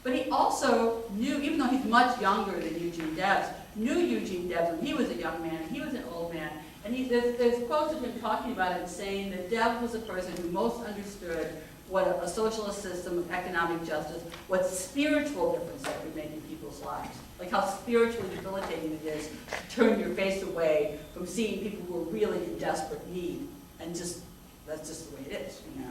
But he also knew, even though he's much younger than Eugene Debs, knew Eugene Debs when he was a young man, he was an old man. And there's quotes of him talking about it and saying that Debs was the person who most understood what a socialist system of economic justice, what spiritual difference that would make in people's lives. Like how spiritually debilitating it is to turn your face away from seeing people who are really in desperate need. And just, that's just the way it is, you know.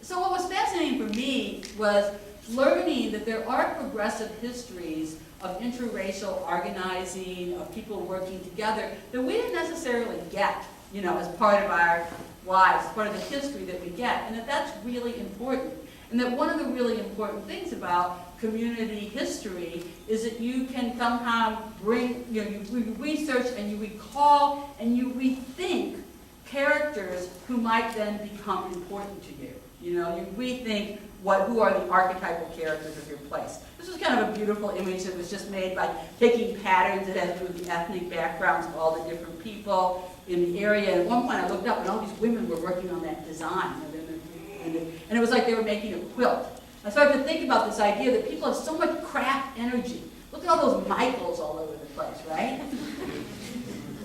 So what was fascinating for me was learning that there are progressive histories of interracial organizing, of people working together, that we didn't necessarily get, you know, as part of our lives, part of the history that we get, and that that's really important. And that one of the really important things about community history is that you can somehow bring, you know, you research and you recall and you rethink characters who might then become important to you. You know, you rethink who are the archetypal characters of your place. This was kind of a beautiful image that was just made by taking patterns that had to do with the ethnic backgrounds of all the different people in the area. At one point I looked up and all these women were working on that design. And it was like they were making a quilt. I started to think about this idea that people have so much craft energy. Look at all those Michaels all over the place, right?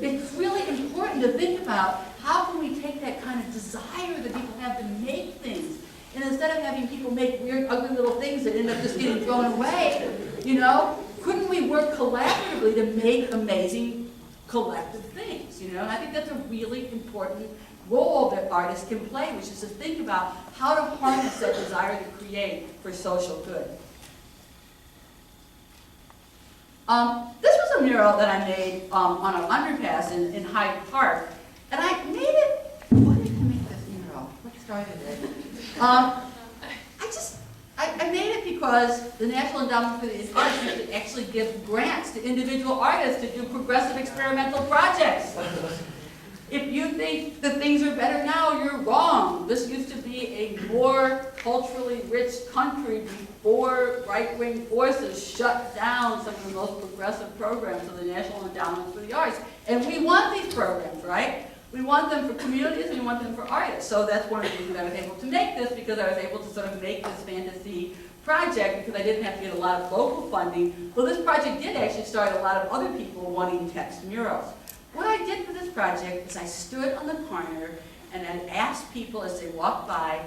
It's really important to think about how can we take that kind of desire that people have to make things, and instead of having people make weird, ugly little things that end up just getting thrown away, you know, couldn't we work collaboratively to make amazing collective things, you know? And I think that's a really important role that artists can play, which is to think about how to harness that desire to create for social good. This was a mural that I made on an underpass in Hyde Park, and I made it. Why did I make this mural? What started it? I made it because the National Endowment for the Arts used to actually give grants to individual artists to do progressive experimental projects. If you think that things are better now, you're wrong. This used to be a more culturally rich country before right-wing forces shut down some of the most progressive programs of the National Endowment for the Arts. And we want these programs, right? We want them for communities and we want them for artists. So that's one of the reasons I was able to make this, because I was able to sort of make this fantasy project because I didn't have to get a lot of local funding. Well, this project did actually start a lot of other people wanting text murals. What I did for this project is I stood on the corner and I asked people as they walked by,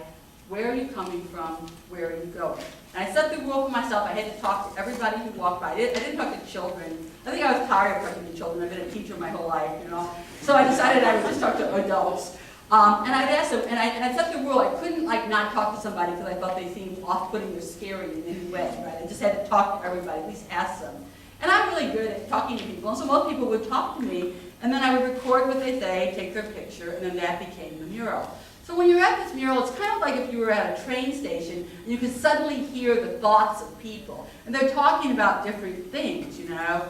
where are you coming from, where are you going? And I set the rule for myself, I had to talk to everybody who walked by. I didn't talk to children. I think I was tired of talking to children. I've been a teacher my whole life, you know. So I decided I would just talk to adults. And I'd ask them, and I set the rule, I couldn't like not talk to somebody because I thought they seemed off-putting or scary in any way, right? I just had to talk to everybody, at least ask them. And I'm really good at talking to people, and so most people would talk to me, and then I would record what they say, take their picture, and then that became the mural. So when you're at this mural, it's kind of like if you were at a train station, and you could suddenly hear the thoughts of people. And they're talking about different things, you know.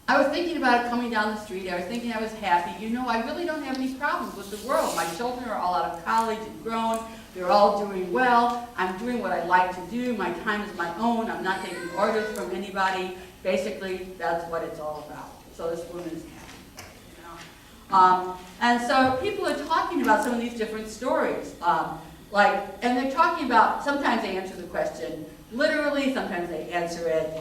I was thinking about it coming down the street. I was thinking I was happy. You know, I really don't have any problems with the world. My children are all out of college and grown. They're all doing well. I'm doing what I like to do. My time is my own. I'm not taking orders from anybody. Basically, that's what it's all about. So this woman is happy, you know. And so people are talking about some of these different stories. And they're talking about, sometimes they answer the question literally, sometimes they answer it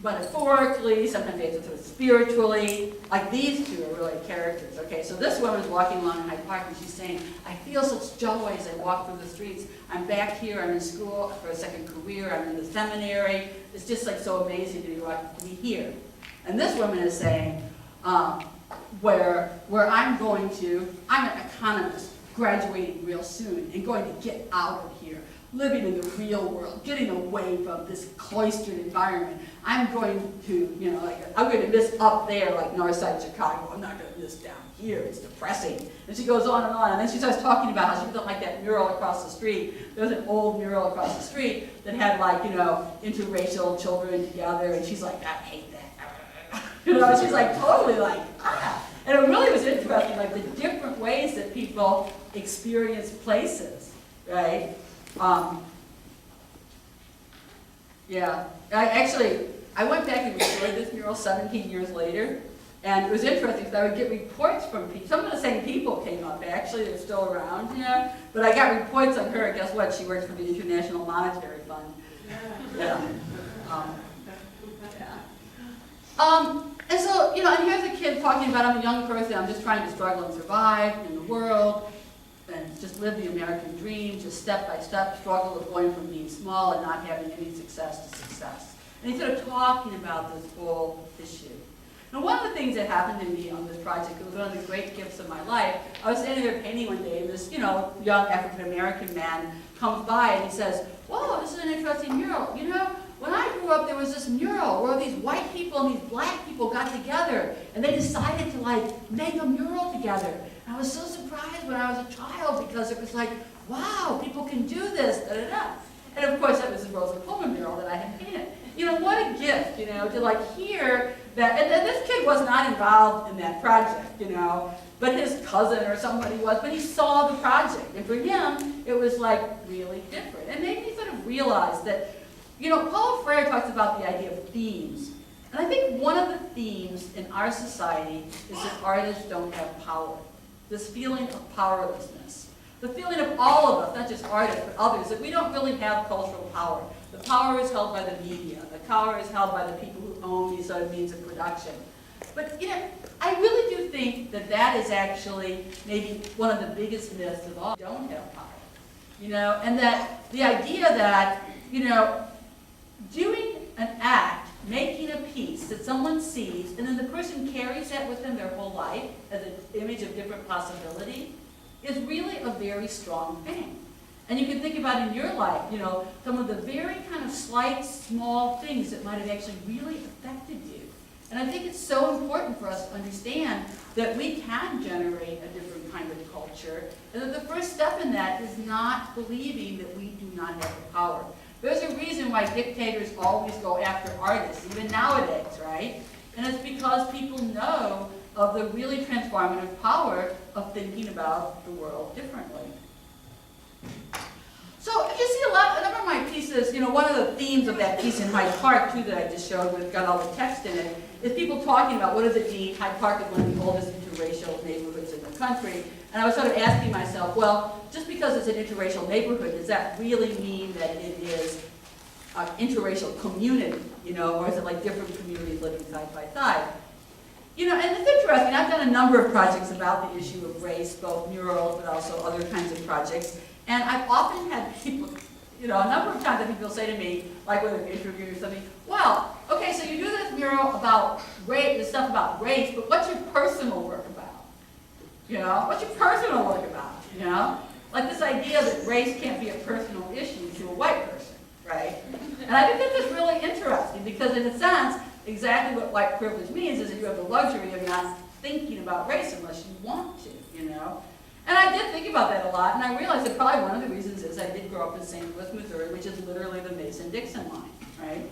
metaphorically, sometimes they answer it spiritually. Like these two are really characters. Okay, so this woman's walking along in Hyde Park and she's saying, I feel such joy as I walk through the streets. I'm back here, I'm in school for a second career, I'm in the seminary. It's just like so amazing to be here. And this woman is saying, where I'm an economist, graduating real soon and going to get out of here, living in the real world, getting away from this cloistered environment. I'm going to, you know, I'm going to miss up there like north side Chicago. I'm not going to miss down here. It's depressing. And she goes on, and then she starts talking about how she felt like that mural across the street. There was an old mural across the street that had like, you know, interracial children together, and she's like, I hate that. You know, she's like totally like, ah. And it really was interesting, like the different ways that people experience places, right? Yeah, I went back and restored this mural 17 years later, and it was interesting because I would get reports from people. Some of the same people came up, actually, they're still around, yeah. But I got reports on her, guess what? She works for the International Monetary Fund. Yeah. And so, you know, and here's a kid talking about, I'm a young person, I'm just trying to struggle and survive in the world, and just live the American dream, just step by step struggle of going from being small and not having any success to success. And he's sort of talking about this whole issue. Now, one of the things that happened to me on this project, it was one of the great gifts of my life. I was standing there painting one day, and this, you know, young African-American man comes by and he says, whoa, this is an interesting mural. You know, when I grew up, there was this mural where these white people and these black people got together, and they decided to, like, make a mural together. And I was so surprised when I was a child because it was like, wow, people can do this, da-da-da. And of course, that was the Rosa Pullman mural that I had painted. You know, what a gift, you know, to like hear that, and this kid was not involved in that project, you know, but his cousin or somebody was, but he saw the project. And for him, it was like really different. And made me sort of realize that, you know, Paulo Freire talks about the idea of themes. And I think one of the themes in our society is that artists don't have power. This feeling of powerlessness. The feeling of all of us, not just artists, but others, that we don't really have cultural power. The power is held by the media. The power is held by the people who own these sort of means of production. But, you know, I really do think that that is actually maybe one of the biggest myths of all. We don't have power. You know, and that the idea that, you know, doing an act, making a piece that someone sees, and then the person carries that with them their whole life as an image of different possibility, is really a very strong thing. And you can think about in your life, you know, some of the very kind of slight, small things that might have actually really affected you. And I think it's so important for us to understand that we can generate a different kind of culture, and that the first step in that is not believing that we do not have the power. There's a reason why dictators always go after artists, even nowadays, right? And it's because people know of the really transformative power of thinking about the world differently. So you see a number of my pieces, you know, one of the themes of that piece in Hyde Park, too, that I just showed, with got all the text in it, is people talking about what does it mean. Hyde Park is one of the oldest interracial neighborhoods in the country. And I was sort of asking myself, well, just because it's an interracial neighborhood, does that really mean that it is an interracial community, you know, or is it like different communities living side by side? You know, and it's interesting, I've done a number of projects about the issue of race, both murals, but also other kinds of projects. And I've often had people, you know, a number of times that people say to me, like when they're interviewing or something, well, okay, so you do this mural about race, this stuff about race, but what's your personal work about? You know, what's your personal work about, you know? Like this idea that race can't be a personal issue to a white person, right? And I think this is really interesting because in a sense, exactly what white privilege means is that you have the luxury of not thinking about race unless you want to, you know? And I did think about that a lot, and I realized that probably one of the reasons is I did grow up in St. Louis, Missouri, which is literally the Mason-Dixon line, right?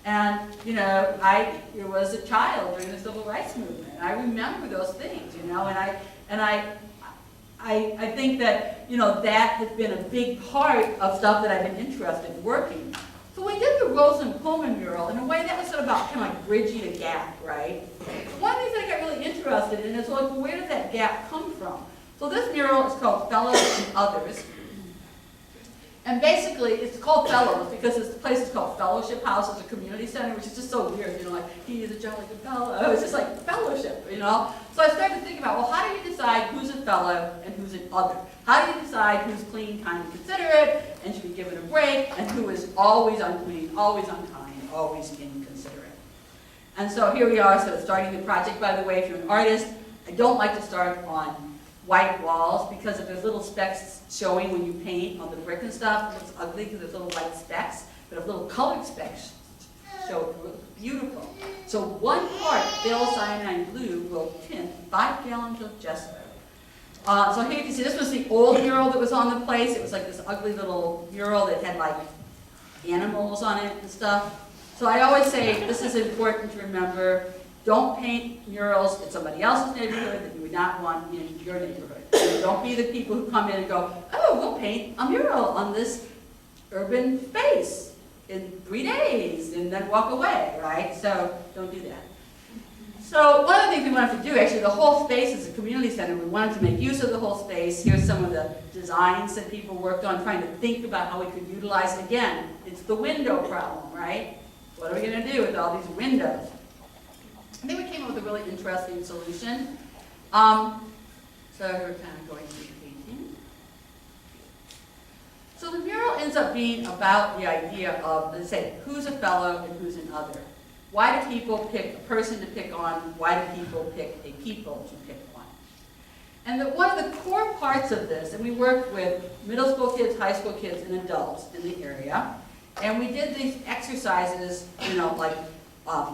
And, you know, I was a child during the civil rights movement. I remember those things, you know, and I think that, you know, that has been a big part of stuff that I've been interested in working. So we did the Rose and Pullman mural. In a way, that was sort of about kind of like bridging a gap, right? One of the things I got really interested in is, like, well, where did that gap come from? So this mural is called Fellows and Others. And basically, it's called Fellows because the place is called Fellowship House. It's a community center, which is just so weird, you know, like, he is a jolly good fellow. It's just like fellowship, you know? So I started to think about, well, how do you decide who's a fellow and who's an other? How do you decide who's clean, kind, and considerate, and should be given a break, and who is always unclean, always unkind, always inconsiderate? And so here we are, so starting the project. By the way, if you're an artist, I don't like to start on white walls, because if there's little specks showing when you paint on the brick and stuff, it looks ugly because there's little white specks, but if little colored specks show, it looks beautiful. So 1 part cyanide blue will tint 5 gallons of gesso. So here you can see, this was the old mural that was on the place. It was like this ugly little mural that had like animals on it and stuff. So I always say, this is important to remember. Don't paint murals in somebody else's neighborhood that you would not want in your neighborhood. Don't be the people who come in and go, oh, we'll paint a mural on this urban space in 3 days and then walk away, right? So don't do that. So one of the things we wanted to do, actually, the whole space is a community center. We wanted to make use of the whole space. Here's some of the designs that people worked on, trying to think about how we could utilize it. Again, it's the window problem, right? What are we going to do with all these windows? I think we came up with a really interesting solution. So we're kind of going through the painting. So the mural ends up being about the idea of, let's say, who's a fellow and who's an other. Why do people pick a person to pick on? Why do people pick a people to pick on? And one of the core parts of this, and we worked with middle school kids, high school kids, and adults in the area, and we did these exercises, you know, like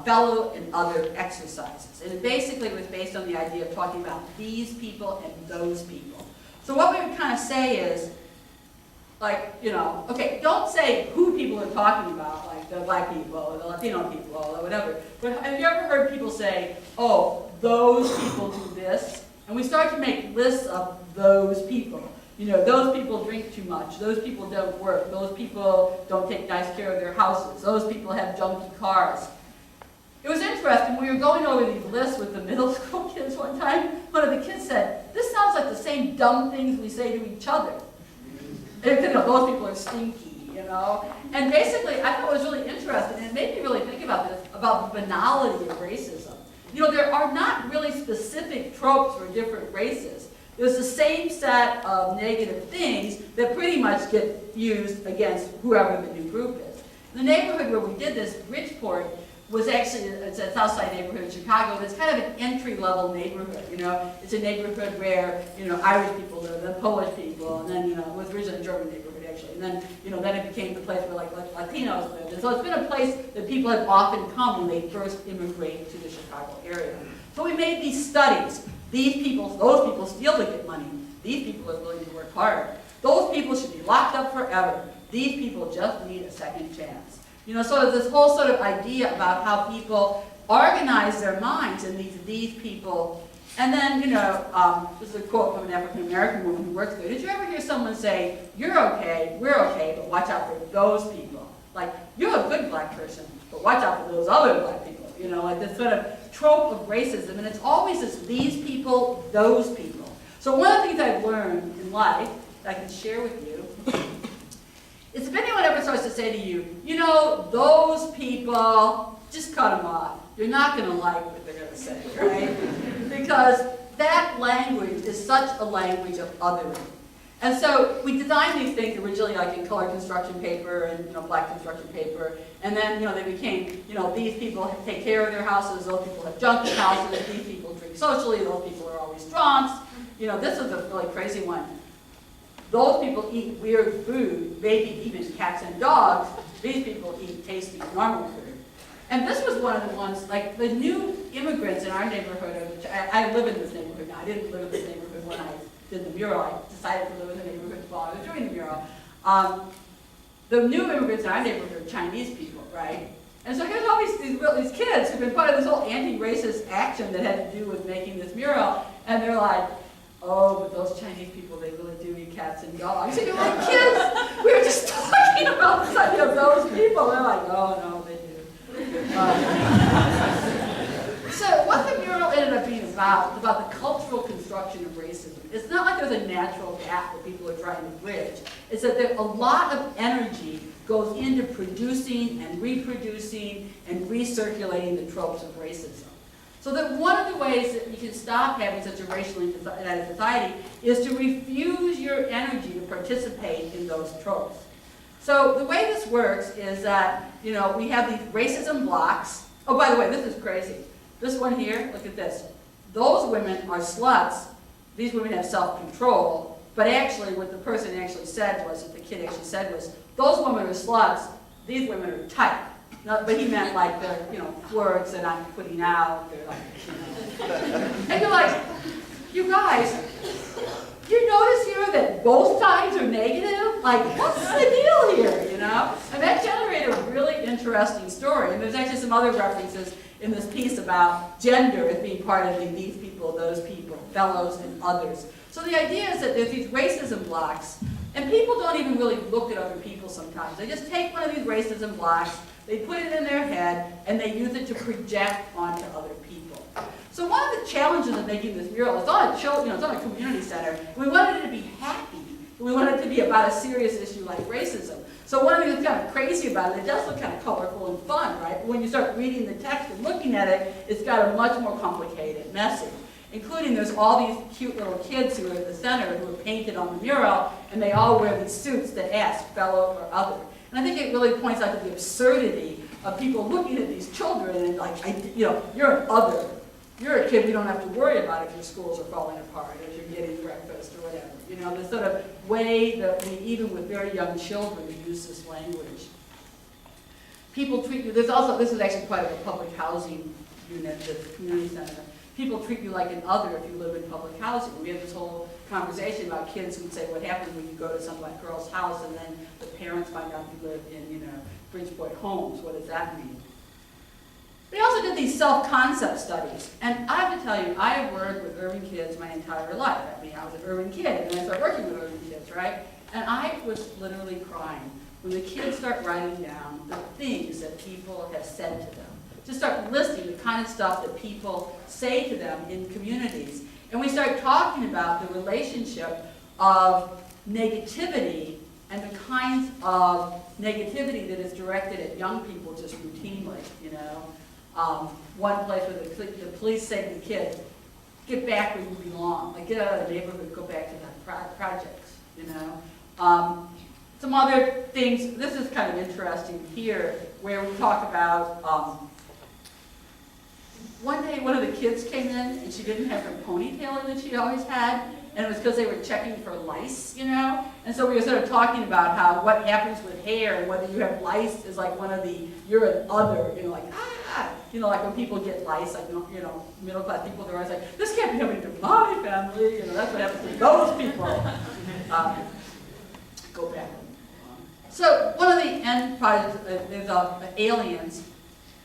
fellow and other exercises. And it basically was based on the idea of talking about these people and those people. So what we would kind of say is, like, you know, okay, don't say who people are talking about, like the black people or the Latino people or whatever. But have you ever heard people say, oh, those people do this? And we start to make lists of those people. You know, those people drink too much. Those people don't work. Those people don't take nice care of their houses. Those people have junky cars. It was interesting, we were going over these lists with the middle school kids one time. One of the kids said, this sounds like the same dumb things we say to each other. And, you know, those people are stinky, you know. And basically, I thought it was really interesting, and it made me really think about this, about the banality of racism. You know, there are not really specific tropes for different races. There's the same set of negative things that pretty much get used against whoever the new group is. The neighborhood where we did this, Bridgeport, was actually, it's a South Side neighborhood in Chicago, but it's kind of an entry-level neighborhood, you know. It's a neighborhood where, you know, Irish people live, then Polish people, and then, you know, it was originally a German neighborhood, actually. And then, you know, then it became the place where, like Latinos lived. And so it's been a place that people have often come when they first immigrate to the Chicago area. So we made these studies. These people, those people steal to get money. These people are willing to work hard. Those people should be locked up forever. These people just need a second chance. You know, sort of this whole sort of idea about how people organize their minds and these people. And then, you know, this is a quote from an African-American woman who works there. Did you ever hear someone say, you're okay, we're okay, but watch out for those people? Like, you're a good black person, but watch out for those other black people. You know, like this sort of trope of racism. And it's always this these people, those people. So one of the things I've learned in life that I can share with you is if anyone ever starts to say to you, you know, those people, just cut them off. You're not going to like what they're going to say, right? Because that language is such a language of othering. And so we designed these things originally like in colored construction paper and, you know, black construction paper. And then, you know, they became, you know, these people take care of their houses, those people have junky houses, these people drink socially, those people are always drunks. You know, this was a really crazy one. Those people eat weird food, maybe even cats and dogs. These people eat tasty, normal food. And this was one of the ones, like the new immigrants in our neighborhood, which I live in this neighborhood now. I didn't live in this neighborhood when I did the mural. I decided to live in the neighborhood while I was doing the mural. The new immigrants in our neighborhood are Chinese people, right? And so here's all these kids who've been part of this whole anti-racist action that had to do with making this mural, and they're like, oh, but those Chinese people, they really do eat cats and dogs. And you're like, kids, we were just talking about this idea of those people. They're like, oh, no, they do. So what the mural ended up being about the cultural construction of racism. It's not like there's a natural gap that people are trying to bridge. It's that there, a lot of energy goes into producing and reproducing and recirculating the tropes of racism. So that one of the ways that you can stop having such a racially united society is to refuse your energy to participate in those tropes. So the way this works is that, you know, we have these racism blocks. Oh, by the way, this is crazy. This one here, look at this. Those women are sluts. These women have self-control. But actually, what the person actually said was, what the kid actually said was, those women are sluts, these women are tight. No, but he meant like the, you know, words that I'm putting out. They're like, you know. And you're like, you guys, you notice here that both sides are negative? Like, what's the deal here, you know? And that generated a really interesting story. And there's actually some other references in this piece about gender as being part of the these people, those people, fellows and others. So the idea is that there's these racism blocks, and people don't even really look at other people sometimes. They just take one of these racism blocks, they put it in their head, and they use it to project onto other people. So one of the challenges of making this mural, it's on a community center. We wanted it to be happy. We wanted it to be about a serious issue like racism. So one of the things that's kind of crazy about it does look kind of colorful and fun, right? But when you start reading the text and looking at it, it's got a much more complicated message. Including there's all these cute little kids who are at the center who are painted on the mural, and they all wear these suits that ask fellow or other. And I think it really points out to the absurdity of people looking at these children and like, you're an other. You're a kid we don't have to worry about if your schools are falling apart, if you're getting breakfast or whatever. You know, the sort of way that we, even with very young children, use this language. People treat you, this is actually part of a public housing unit, the community center. People treat you like an other if you live in public housing. We have this whole conversation about kids who would say, what happens when you go to some black girl's house and then the parents find out you live in, Bridgeport Homes. What does that mean? They also did these self-concept studies. And I have to tell you, I have worked with urban kids my entire life. I mean, I was an urban kid, and then I started working with urban kids, right? And I was literally crying when the kids start writing down the things that people have said to them. Just start listing the kind of stuff that people say to them in communities. And we start talking about the relationship of negativity and the kinds of negativity that is directed at young people just routinely, One place where the police say to the kids, get back where you belong, like get out of the neighborhood, go back to the projects, Some other things, this is kind of interesting here, where we talk about, one day, one of the kids came in, and she didn't have her ponytail that she always had, and it was because they were checking for lice, And so we were sort of talking about how what happens with hair, and whether you have lice is like one of the, you're an other, like when people get lice, like, middle class people, they're always like, this can't be happening to my family, that's what happens to those people. Go back. So one of the end projects is aliens.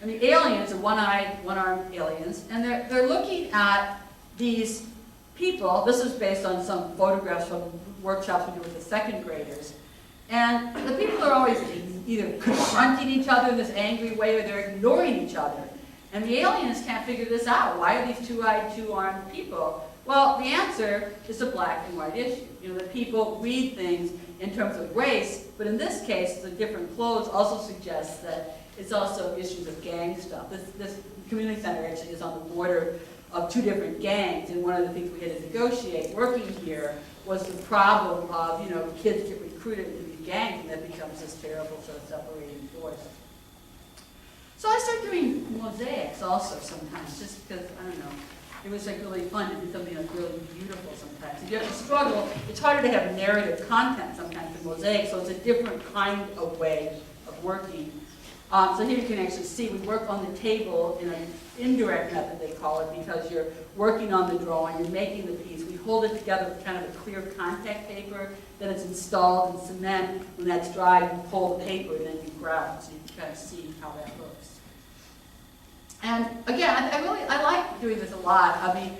And the aliens are one-eyed, one-armed aliens, and they're looking at these people. This is based on some photographs from workshops we do with the second graders. And the people are always either confronting each other in this angry way, or they're ignoring each other. And the aliens can't figure this out. Why are these two-eyed, two-armed people? Well, the answer is a black and white issue. That people read things in terms of race, but in this case, the different clothes also suggests that it's also issues of gang stuff. This community center actually is on the border of two different gangs, and one of the things we had to negotiate working here was the problem of, kids get recruited into these gangs, and that becomes this terrible sort of separating force. So I started doing mosaics also sometimes, just because, it was like really fun to do something like really beautiful sometimes. If you have to struggle, it's harder to have narrative content sometimes in mosaics, so it's a different kind of way of working. So here you can actually see we work on the table in an indirect method, they call it, because you're working on the drawing, you're making the piece. We hold it together with kind of a clear contact paper, then it's installed in cement. When that's dry, you pull the paper and then you grout, so you can kind of see how that looks. And again, I like doing this a lot. I mean,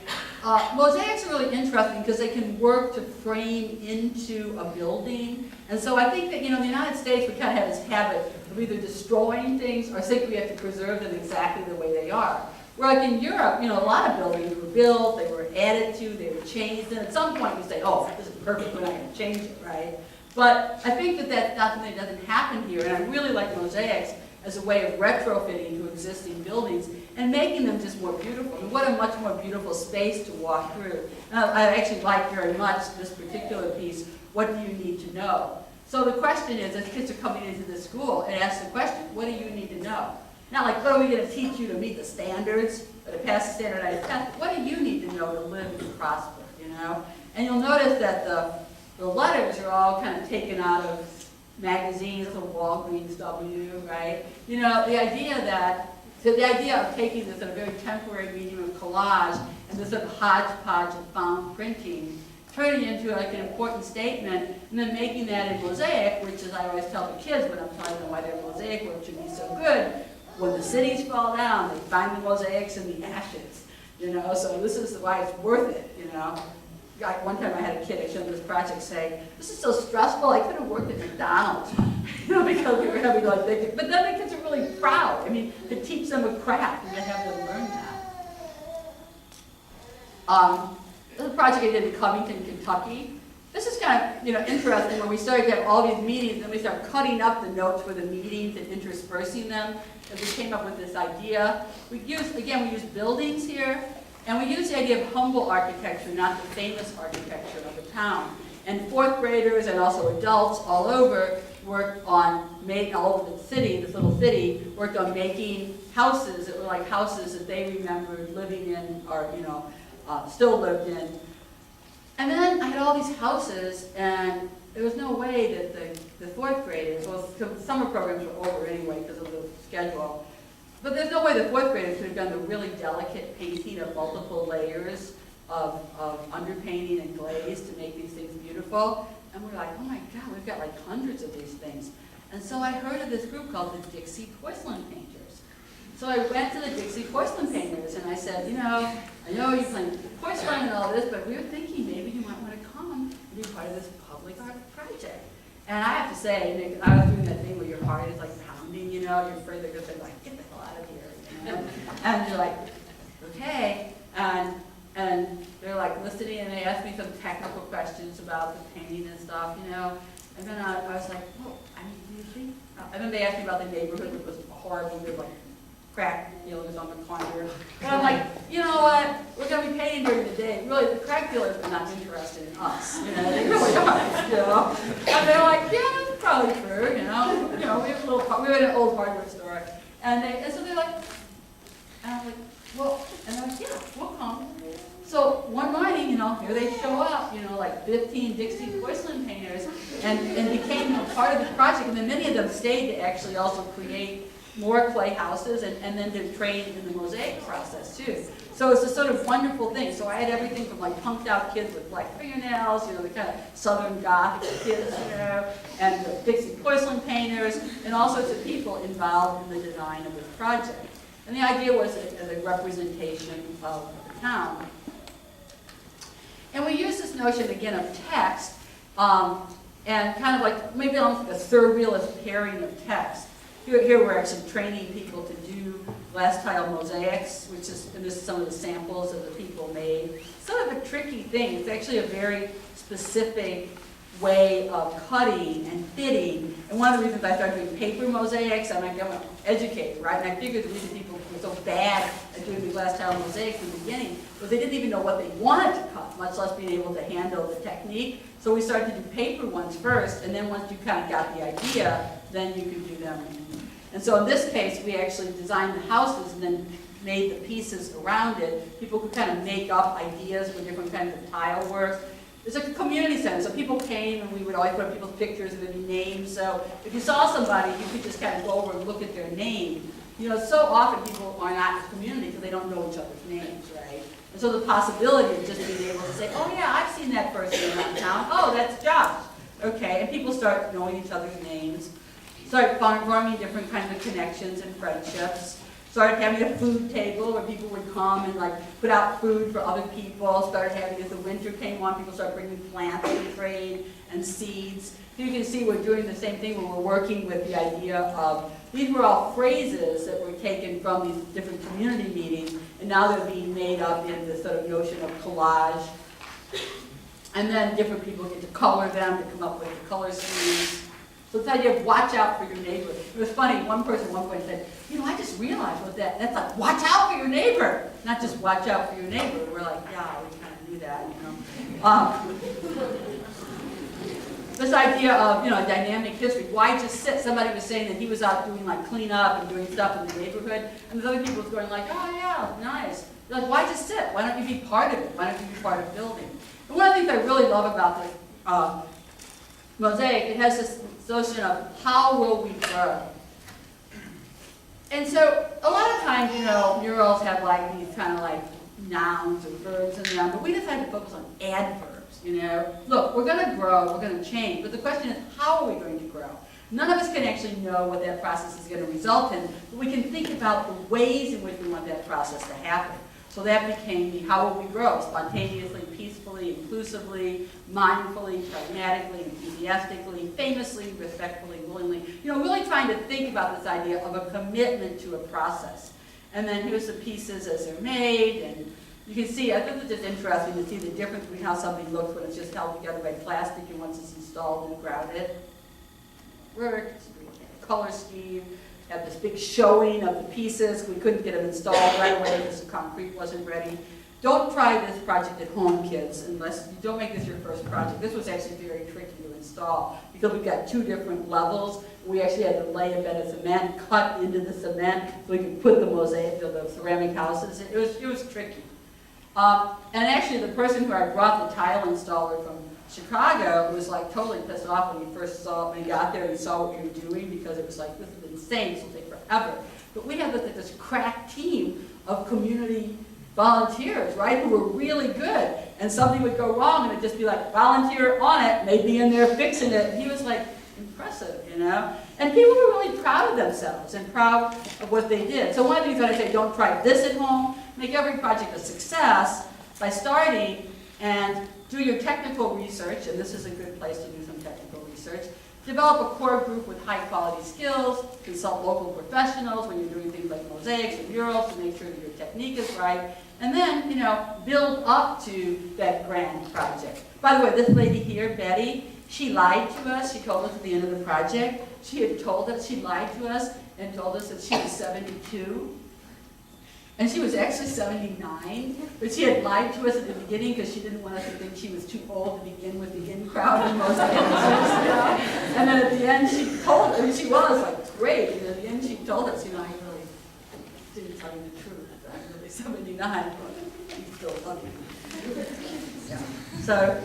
mosaics are really interesting because they can work to frame into a building. And so I think that, in the United States, we kind of have this habit of either destroying things or think we have to preserve them exactly the way they are. Where like in Europe, a lot of buildings were built, they were added to, they were changed, and at some point you say, oh, this is perfect, we're not going to change it, right? But I think that that's not something that doesn't happen here, and I really like mosaics as a way of retrofitting to existing buildings and making them just more beautiful. And what a much more beautiful space to walk through. And I actually like very much this particular piece, what do you need to know? So the question is, as kids are coming into the school, it asks the question, what do you need to know? Not like, what are we going to teach you to meet the standards or to pass the standardized test? What do you need to know to live and prosper, And you'll notice that the letters are all kind of taken out of magazines, the Walgreens W, right? The idea of taking this sort of very temporary medium of collage and this sort of hodgepodge of found printing, turning it into like an important statement, and then making that in mosaic, which is I always tell the kids when I'm telling them why their mosaic work should be so good. When the cities fall down, they find the mosaics in the ashes, So this is why it's worth it, Like one time I had a kid, I showed this project, say, "This is so stressful. I could have worked at McDonald's," because we were having like big. But then the kids are really proud. I mean, to teach them a craft and to have them learn that. This is a project I did in Covington, Kentucky. This is kind of interesting when we started to have all these meetings, and we start cutting up the notes for the meetings and interspersing them. And we came up with this idea. We use buildings here, and we use the idea of humble architecture, not the famous architecture of the town. And fourth graders and also adults all over worked on all over the city, this little city, worked on making houses that were like houses that they remembered living in or still lived in. And then I had all these houses, and there was no way that the fourth graders, well, summer programs were over anyway because of the schedule, but there's no way the fourth graders could have done the really delicate painting of multiple layers of underpainting and glaze to make these things beautiful. And we're like, oh my God, we've got like hundreds of these things. And so I heard of this group called the Dixie Porcelain Painters. So I went to the Dixie Porcelain Painters and I said, I know you play porcelain and all this, but we were thinking maybe you might want to come and be part of this public art project. And I have to say, I was doing that thing where your heart is like pounding, you're afraid they're going to say, like, get the hell out of here, And you're like, okay. And they're like listening, and they asked me some technical questions about the painting and stuff, And then I was like, well, do you think? And then they asked me about the neighborhood, which was horrible. They were like crack dealers on the corner. And I'm like, you know what? We're going to be painting during the day. Really, the crack dealers are not interested in us. They really aren't. And they're like, yeah, that's probably true. We were in an old hardware store, and so they're like, and I'm like, well, and they're like, yeah, we'll come. So one morning, here they show up, like 15 Dixie porcelain painters, and became a part of the project. And then many of them stayed to actually also create more clay houses and then to train in the mosaic process too. So it's a sort of wonderful thing. So I had everything from like punked out kids with black fingernails, the kind of southern gothic kids, and the Dixie porcelain painters, and all sorts of people involved in the design of this project. And the idea was as a representation of the town. And we use this notion again of text, and kind of like maybe almost like a surrealist pairing of text. Here we're actually training people to do glass tile mosaics, and this is some of the samples that the people made. It's sort of a tricky thing. It's actually a very specific way of cutting and fitting. And one of the reasons I started doing paper mosaics, I'm an educator, right? And I figured the reason people were so bad at doing the glass tile mosaics in the beginning was they didn't even know what they wanted to cut, much less being able to handle the technique. So we started to do paper ones first, and then once you kind of got the idea, then you could do them. And so in this case, we actually designed the houses and then made the pieces around it. People could kind of make up ideas for different kinds of tile work. It's a community center, so people came and we would always put up people's pictures and there'd be names. So if you saw somebody, you could just kind of go over and look at their name. You know, so often people are not in the community because they don't know each other's names, right? And so the possibility of just being able to say, oh yeah, I've seen that person around town. Oh, that's Josh. Okay, and people start knowing each other's names, start forming different kinds of connections and friendships. Started having a food table where people would come and like put out food for other people. Started having, as the winter came on, people started bringing plants to trade and seeds. You can see we're doing the same thing when we're working with the idea of, these were all phrases that were taken from these different community meetings, and now they're being made up in this sort of notion of collage. And then different people get to color them, to come up with the color schemes. So it's the idea of watch out for your neighbor. It was funny, one person at one point said, you know, I just realized what that's like, watch out for your neighbor, not just watch out for your neighbor. We're like, yeah, we kind of do that, you know. This idea of, you know, dynamic history, why just sit? Somebody was saying that he was out doing like cleanup and doing stuff in the neighborhood, and there's other people was going like, oh yeah, nice. They're like, why just sit? Why don't you be part of it? Why don't you be part of building? And one of the things I really love about the Mosaic, it has this notion of how will we grow? And so a lot of times, you know, murals have like these kind of like nouns or verbs in them, but we decided to focus on adverbs, you know. Look, we're going to grow, we're going to change, but the question is, how are we going to grow? None of us can actually know what that process is going to result in, but we can think about the ways in which we want that process to happen. So that became the how will we grow? Spontaneously, peacefully, inclusively, mindfully, pragmatically, enthusiastically, famously, respectfully, willingly. You know, really trying to think about this idea of a commitment to a process. And then here's the pieces as they're made, and you can see, I think it's just interesting to see the difference between how something looks when it's just held together by plastic and once it's installed and grounded. Work, color scheme. Have this big showing of the pieces. We couldn't get them installed right away because the concrete wasn't ready. Don't try this project at home, kids, unless you don't make this your first project. This was actually very tricky to install because we've got two different levels. We actually had to lay a bed of cement, cut into the cement so we could put the mosaic, the ceramic houses. It was tricky. And actually the person who I brought the tile installer from Chicago was like totally pissed off when he first saw it, when he got there and he saw what we were doing, because it was like, this is insane, this will take forever. But we had this crack team of community volunteers, right, who were really good. And something would go wrong and it'd just be like, volunteer on it, and they'd be in there fixing it. And he was like, impressive, you know? And people were really proud of themselves and proud of what they did. So one of the things that I say, don't try this at home, make every project a success by starting and do your technical research, and this is a good place to do some technical research. Develop a core group with high quality skills, consult local professionals when you're doing things like mosaics and murals to make sure that your technique is right, and then, you know, build up to that grand project. By the way, this lady here, Betty, she lied to us. She told us at the end of the project, she had told us, she lied to us and told us that she was 72. And she was actually 79, but she had lied to us at the beginning because she didn't want us to think she was too old to begin with the in-crowd in Mosaic. And then at the end she told us, I mean, she was like, great, and at the end she told us, you know, I really didn't tell you the truth. I'm really 79, but she's still funny. Yeah. So,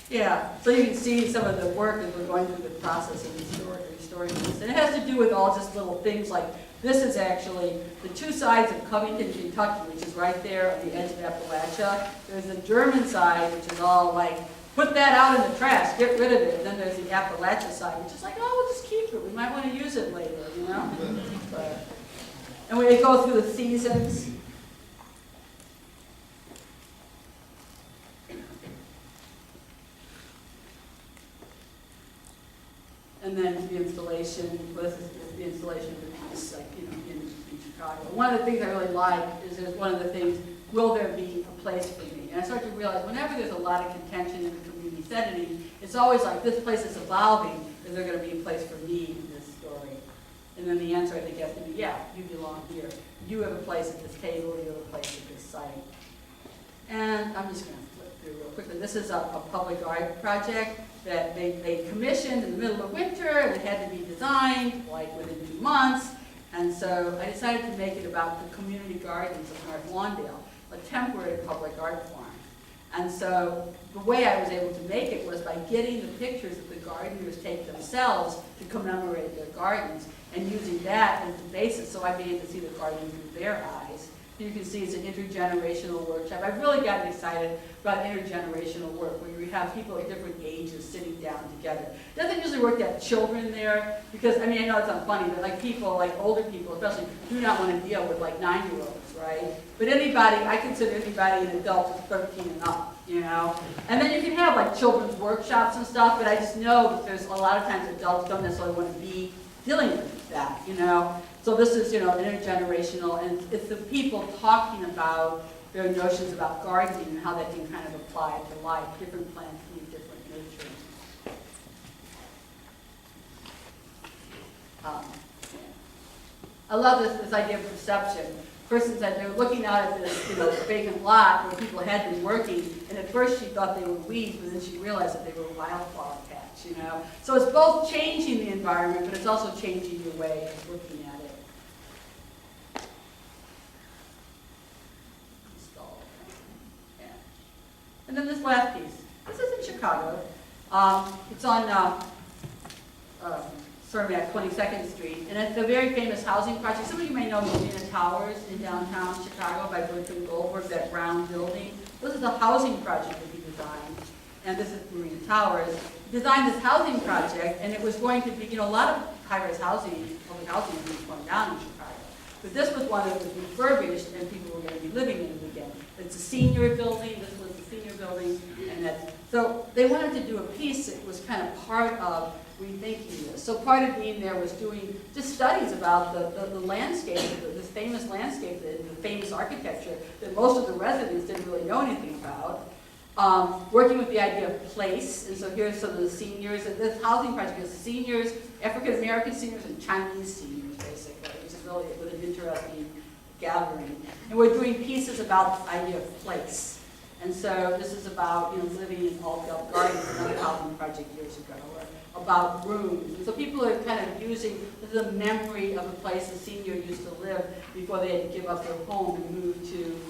yeah, so you can see some of the work as we're going through the process of restoring this. And it has to do with all just little things like, this is actually the two sides of Covington, Kentucky, which is right there on the edge of Appalachia. There's the German side, which is all like, put that out in the trash, get rid of it. And then there's the Appalachia side, which is like, oh, we'll just keep it. We might want to use it later, you know? But, and we go through the seasons. And then the installation, this is the installation of the piece, like, you know, in Chicago. One of the things I really like is there's one of the things, will there be a place for me? And I start to realize whenever there's a lot of contention in the community setting, it's always like, this place is evolving, is there going to be a place for me in this story? And then the answer, I think, has to be, yeah, you belong here. You have a place at this table, you have a place at this site. And I'm just going to flip through real quickly. This is a public art project that they commissioned in the middle of winter, and it had to be designed like within 2 months. And so I decided to make it about the community gardens of North Lawndale, a temporary public art farm. And so the way I was able to make it was by getting the pictures that the gardeners take themselves to commemorate their gardens and using that as the basis. So I began to see the garden through their eyes. You can see it's an intergenerational workshop. I've really gotten excited about intergenerational work where you have people at different ages sitting down together. It doesn't usually work to have children there because, I mean, I know it's not funny, but like people, like older people especially, do not want to deal with like 9-year-olds, right? But anybody, I consider anybody an adult who's 13 and up, you know? And then you can have like children's workshops and stuff, but I just know that there's a lot of times adults don't necessarily want to be dealing with that, you know? So this is, you know, intergenerational, and it's the people talking about their notions about gardening and how that can kind of apply to life. Different plants need different nurturing. I love this idea of perception. Person said they were looking out at this, you know, vacant lot where people had been working, and at first she thought they were weeds, but then she realized that they were a wildflower patch, you know. So it's both changing the environment, but it's also changing your way of looking at it. And then this last piece. This is in Chicago. It's on Cermak, 22nd Street, and it's a very famous housing project. Some of you may know Milwaukee Towers in downtown Chicago by Bertrand Goldberg, that round building. This is a housing project that he designed, and this is Marina Towers. He designed this housing project, and it was going to be, you know, a lot of high-rise housing, public housing was going down in Chicago. But this was one that was refurbished, and people were going to be living in it again. It's a senior building. This was the senior building, and that's, so they wanted to do a piece that was kind of part of rethinking this. So part of being there was doing just studies about the landscape, this famous landscape, the famous architecture that most of the residents didn't really know anything about. Working with the idea of place, and so here's some of the seniors. And this housing project is seniors, African American seniors, and Chinese seniors, basically, which is really with an interesting gathering. And we're doing pieces about the idea of place. And so this is about, you know, living in DeKalb Gardens, another housing project years ago, or about rooms. And so people are kind of using the memory of a place a senior used to live before they had to give up their home and move to,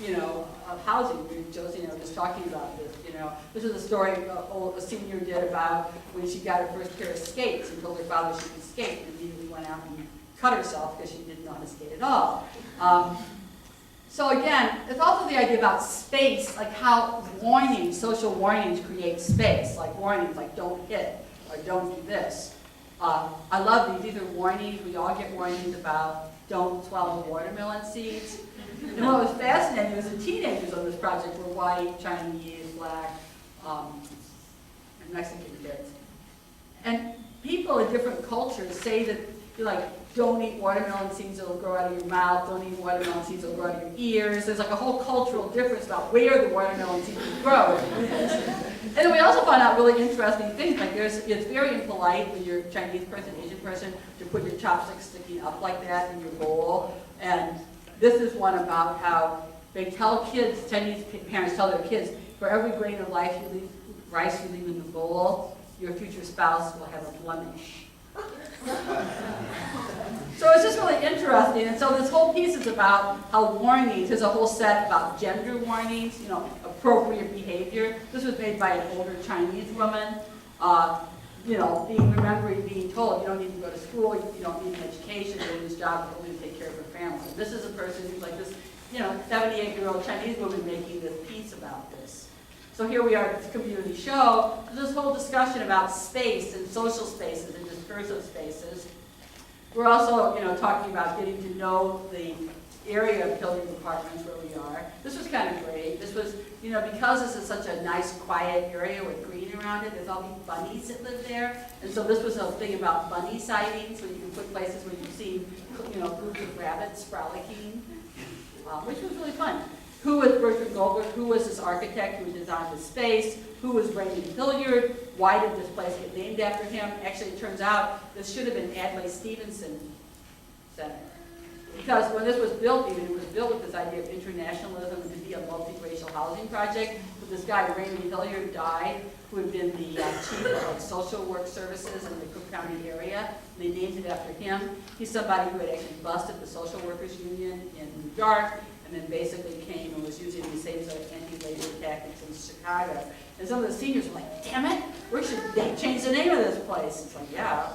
you know, housing. Josie and I were just talking about this, you know. This is a story a senior did about when she got her first pair of skates and told her father she could skate, and immediately went out and cut herself because she didn't know how to skate at all. So again, it's also the idea about space, like how warnings, social warnings create space, like warnings like don't hit or don't do this. I love these. These are warnings. We all get warnings about don't swallow watermelon seeds. And what was fascinating was the teenagers on this project were white, Chinese, black, and Mexican kids. And people in different cultures say that, like, don't eat watermelon seeds, it'll grow out of your mouth. Don't eat watermelon seeds, it'll grow out of your ears. There's like a whole cultural difference about where the watermelon seeds grow. And then we also found out really interesting things, like it's very impolite when you're a Chinese person, Asian person, to put your chopsticks sticking up like that in your bowl. And this is one about how they tell kids, Chinese parents tell their kids, for every grain of rice you leave in the bowl, your future spouse will have a blemish. So it's just really interesting, and so this whole piece is about how warnings, there's a whole set about gender warnings, you know, appropriate behavior. This was made by an older Chinese woman, you know, remembering being told you don't need to go to school, you don't need an education, you're in this job only to take care of your family. And this is a person who's like this, you know, 78-year-old Chinese woman making this piece about this. So here we are at this community show. There's this whole discussion about space and social spaces and discursive spaces. We're also, you know, talking about getting to know the area of building apartments where we are. This was kind of great. This was, you know, because this is such a nice, quiet area with green around it, there's all these bunnies that live there. And so this was a thing about bunny sightings, where you can put places where you've seen, you know, groups of rabbits frolicking, which was really fun. Who was Bertrand Goldberg? Who was this architect who designed the space? Who was Raymond Hilliard? Why did this place get named after him? Actually, it turns out this should have been Adlai Stevenson Center. Because when this was built, even it was built with this idea of internationalism and to be a multiracial housing project. But this guy, Raymond Hilliard, died, who had been the chief of social work services in the Cook County area. And they named it after him. He's somebody who had actually busted the social workers union in New York, and then basically came and was using the same sort of anti-labor tactics in Chicago. And some of the seniors were like, damn it, we should change the name of this place. It's like, yeah.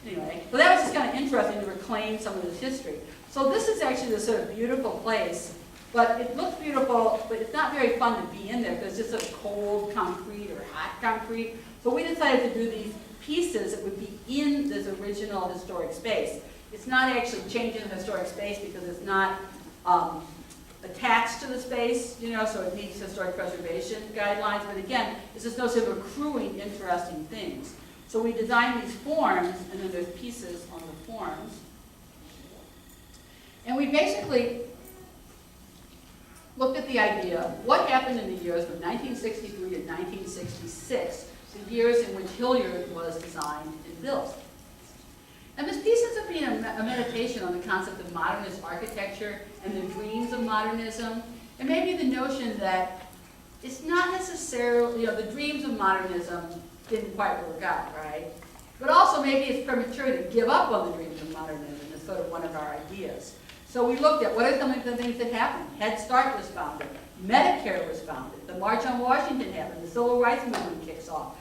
Anyway, but that was just kind of interesting to reclaim some of this history. So this is actually this sort of beautiful place, but it looks beautiful, but it's not very fun to be in there because it's just sort of cold concrete or hot concrete. So we decided to do these pieces that would be in this original historic space. It's not actually changing the historic space because it's not attached to the space, you know, so it meets historic preservation guidelines. But again, it's just no sort of accruing interesting things. So we designed these forms, and then there's pieces on the forms. And we basically looked at the idea, what happened in the years from 1963 to 1966, the years in which Hilliard was designed and built. And this piece ends up being a meditation on the concept of modernist architecture and the dreams of modernism, and maybe the notion that it's not necessarily, you know, the dreams of modernism didn't quite work out, right? But also maybe it's premature to give up on the dreams of modernism as sort of one of our ideas. So we looked at what are some of the things that happened. Head Start was founded, Medicare was founded, the March on Washington happened, the Civil Rights Movement kicks off.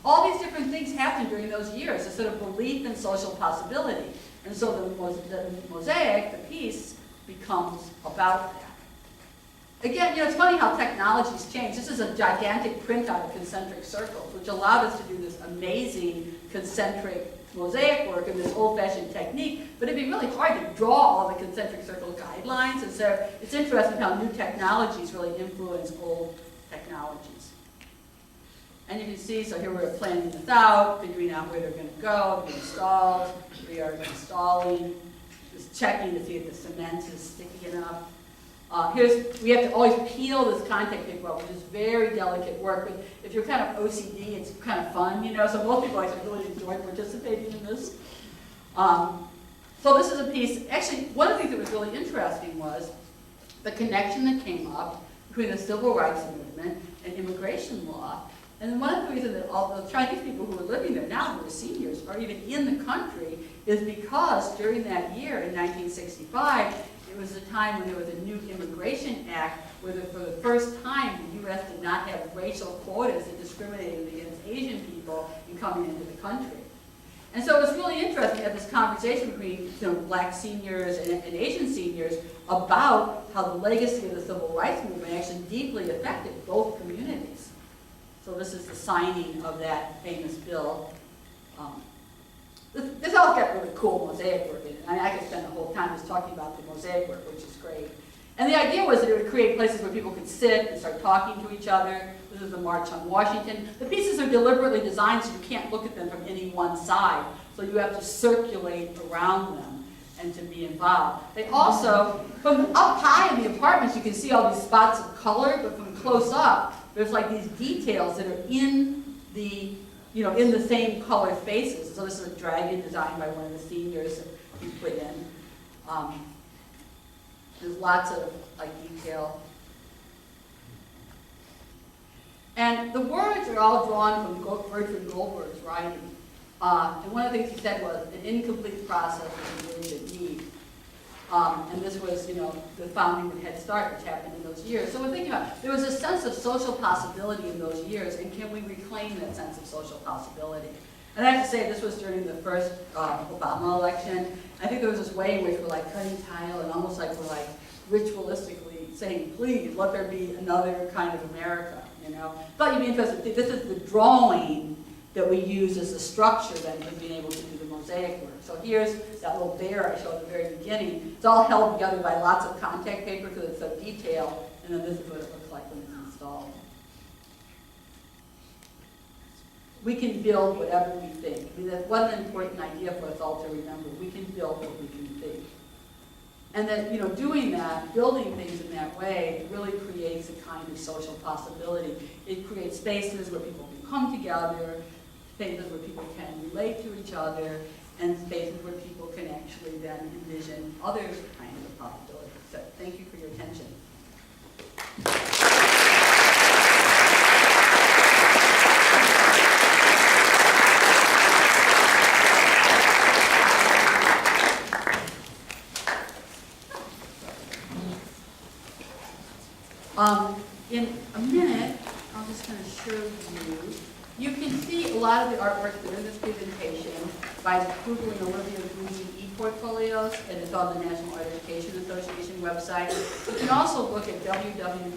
All these different things happened during those years, a sort of belief in social possibility. And so the Mosaic, the piece, becomes about that. Again, you know, it's funny how technologies change. This is a gigantic printout of concentric circles, which allowed us to do this amazing concentric mosaic work in this old-fashioned technique, but it'd be really hard to draw all the concentric circle guidelines, and so it's interesting how new technologies really influence old technologies. And you can see, so here we're planning this out, figuring out where they're going to go, be installed. We are installing, just checking to see if the cement is sticky enough. We have to always peel this contact paper off, which is very delicate work, but if you're kind of OCD, it's kind of fun, you know, so most people actually really enjoy participating in this. So this is a piece, actually, one of the things that was really interesting was the connection that came up between the civil rights movement and immigration law. And one of the reasons that all the Chinese people who are living there now, who are seniors, are even in the country, is because during that year, in 1965, it was a time when there was a new Immigration Act where for the first time the U.S. did not have racial quotas that discriminated against Asian people in coming into the country. And so it was really interesting to have this conversation between, you know, black seniors and Asian seniors about how the legacy of the civil rights movement actually deeply affected both communities. So this is the signing of that famous bill. This all got really cool mosaic work in it. I could spend the whole time just talking about the mosaic work, which is great. And the idea was that it would create places where people could sit and start talking to each other. This is the March on Washington. The pieces are deliberately designed so you can't look at them from any one side. So you have to circulate around them and to be involved. They also, from up high in the apartments, you can see all these spots of color, but from close up, there's like these details that are in the, you know, in the same color faces. So this is a dragon designed by one of the seniors that we put in. There's lots of like detail. And the words are all drawn from Bertrand Goldberg's writing. And one of the things he said was, an incomplete process is a really good need. And this was, you know, the founding of Head Start, which happened in those years. So we're thinking about, there was a sense of social possibility in those years, and can we reclaim that sense of social possibility? And I have to say, this was during the first Obama election. I think there was this way in which we're like cutting tile, and almost like we're like ritualistically saying, please, let there be another kind of America, you know? Thought you'd be interested. This is the drawing that we use as a structure then for being able to do the mosaic work. So here's that little bear I showed at the very beginning. It's all held together by lots of contact paper because it's so detailed, and then this is what it looks like when it's installed. We can build whatever we think. I mean, that's one important idea for us all to remember. We can build what we can think. And that, you know, doing that, building things in that way, really creates a kind of social possibility. It creates spaces where people can come together, spaces where people can relate to each other, and spaces where people can actually then envision other kinds of possibilities. So thank you for your attention. lot of the artwork that are in this presentation by Googling Olivia Gude e-portfolios, and it's on the National Art Education Association website. You can also look at www.cphe.net,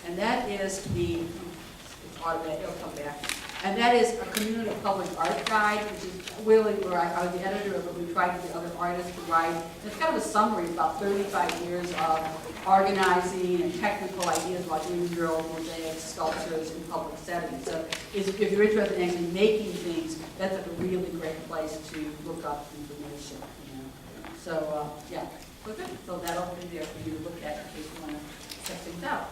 and that is the, it's automatic, it'll come back. And that is a community public art guide, which is really where I was the editor of it. We tried to get other artists to write. It's kind of a summary of about 35 years of organizing and technical ideas about doing mural, mosaic, sculptures in public settings. So if you're interested in actually making things, that's a really great place to look up information. You know? So yeah, so good. So that'll be there for you to look at in case you want to check things out.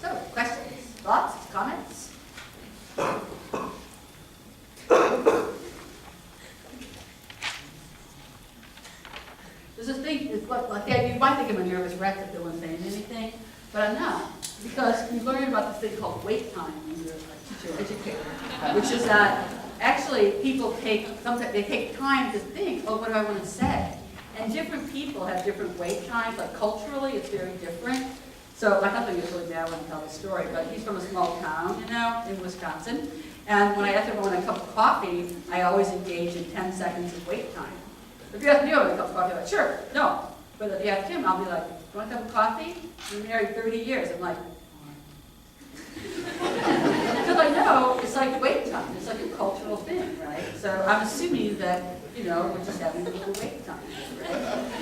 So questions, thoughts, comments? There's this thing, you might think I'm a nervous wreck if no one's saying anything, but I'm not. Because we learned about this thing called wait time when you're a teacher educator, which is that actually people sometimes they take time to think, oh, what do I want to say? And different people have different wait times, like culturally it's very different. So my husband gets really bad when I tell the story, but he's from a small town, you know, in Wisconsin. And when I ask everyone a cup of coffee, I always engage in 10 seconds of wait time. If you ask me over a cup of coffee, I'm like, sure, no. But if you ask him, I'll be like, you want a cup of coffee? We're married 30 years. I'm like, because I know it's like wait time. It's like a cultural thing, right? So I'm assuming that, you know, we're just having a little wait time, right?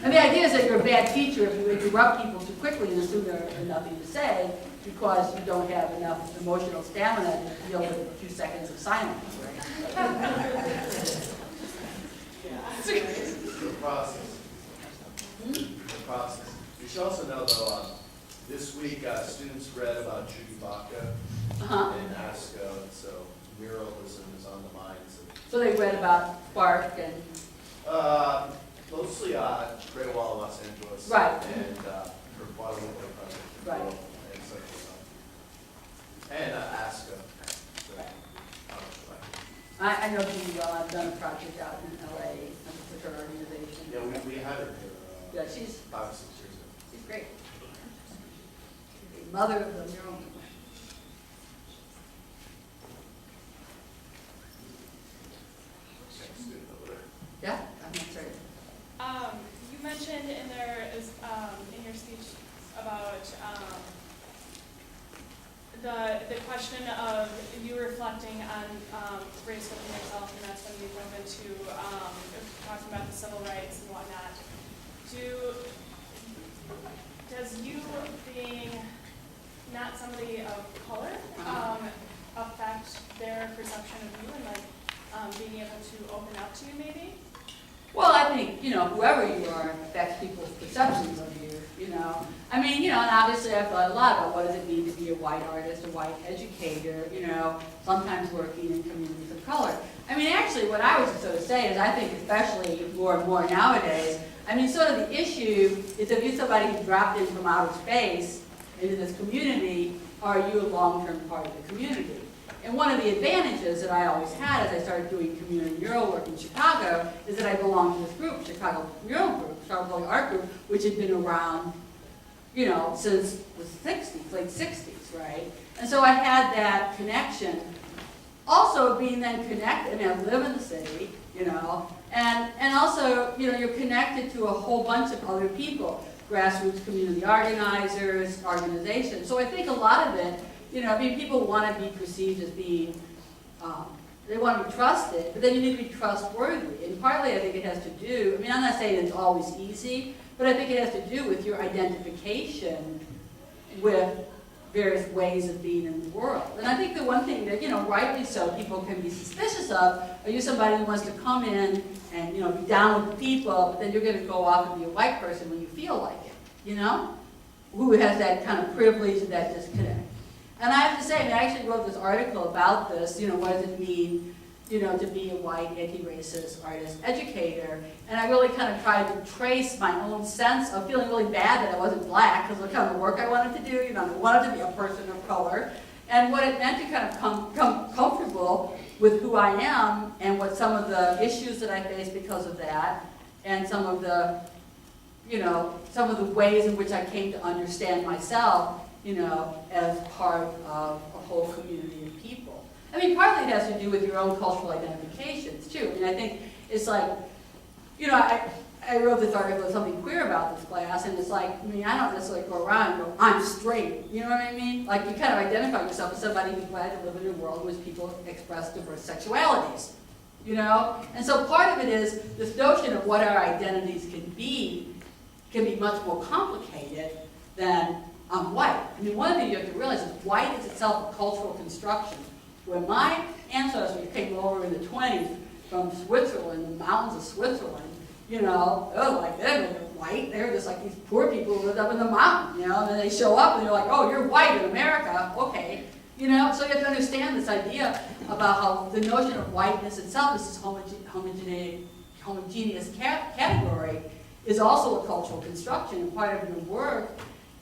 And the idea is that you're a bad teacher if you interrupt people too quickly and assume there's nothing to say because you don't have enough emotional stamina to deal with a few seconds of silence, right? The process. The process. You should also know, though, this week students read about Chewbacca and ASCO, and so muralism is on the minds of. So they read about Spark and. Mostly Great Wall of Los Angeles. Right. And her Guadalupe project. Right. And so and ASCO. So, I know Judy well. I've done a project out in LA with her organization. yeah, we had her here. Yeah, she's 5 or 6 years ago. she's great. She's the mother of the mural. Next student over there. Yeah, I'm not sorry. You mentioned in there is in your speech about the question of you reflecting on race within yourself, and that's when you jump into talking about the civil rights and whatnot. Does you being not somebody of color affect their perception of you and like being able to open up to you maybe? Well, I think, you know, whoever you are affects people's perceptions of you, you know. I mean, you know, and obviously I've thought a lot about what does it mean to be a white artist, a white educator, you know, sometimes working in communities of color. I mean, actually, what I was sort of saying is I think especially more and more nowadays, I mean, sort of the issue is if you're somebody who dropped in from outer space into this community, are you a long-term part of the community? And one of the advantages that I always had as I started doing community mural work in Chicago is that I belonged to this group, Chicago Mural Group, Chicago Public Art Group, which had been around, you know, since the 60s, late 60s, right? And so I had that connection. Also being then connected, I mean, I live in the city, you know, and also, you know, you're connected to a whole bunch of other people, grassroots community organizers, organizations. So I think a lot of it, you know, I mean, people want to be perceived as being, they want to be trusted, but then you need to be trustworthy. And partly I think it has to do, I mean, I'm not saying it's always easy, but I think it has to do with your identification with various ways of being in the world. And I think the one thing that, you know, rightly so, people can be suspicious of, are you somebody who wants to come in and, you know, be down with the people, but then you're going to go off and be a white person when you feel like it, you know? Who has that kind of privilege and that disconnect. And I have to say, I mean, I actually wrote this article about this, you know, what does it mean, you know, to be a white, anti-racist artist educator. And I really kind of tried to trace my own sense of feeling really bad that I wasn't black, because what kind of work I wanted to do, you know, I wanted to be a person of color. And what it meant to kind of come comfortable with who I am and what some of the issues that I face because of that, and some of the, you know, some of the ways in which I came to understand myself you know, as part of a whole community of people. I mean, partly it has to do with your own cultural identifications, too. I mean, I think it's like, you know, I wrote this article with something queer about this class, and it's like, I mean, I don't necessarily go around and go, I'm straight, you know what I mean? Like, you kind of identify yourself as somebody who's glad to live in a world in which people express diverse sexualities, you know? And so part of it is this notion of what our identities can be much more complicated than white. I mean, one thing you have to realize is white is itself a cultural construction. Where my ancestors came over in the 20s from Switzerland, the mountains of Switzerland, you know, they're white. They're just like these poor people who lived up in the mountain, you know, and then they show up and they're like, oh, you're white in America, okay. You know, so you have to understand this idea about how the notion of whiteness itself is this homogeneous category is also a cultural construction, and part of your work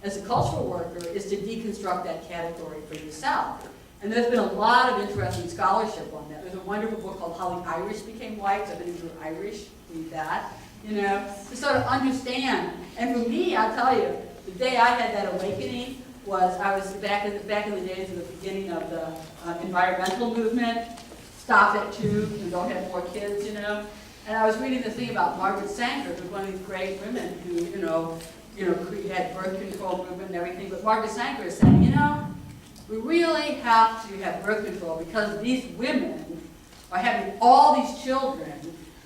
as a cultural worker is to deconstruct that category for yourself. And there's been a lot of interesting scholarship on that. There's a wonderful book called How the Irish Became White. So if any of you are Irish, read that, you know, to sort of understand. And for me, I'll tell you, the day I had that awakening was I was back in the days of the beginning of the environmental movement, stop it too, and don't have more kids, you know. And I was reading this thing about Margaret Sanger, who was one of these great women who, you know, had birth control movement and everything. But Margaret Sanger is saying, you know, we really have to have birth control because these women are having all these children,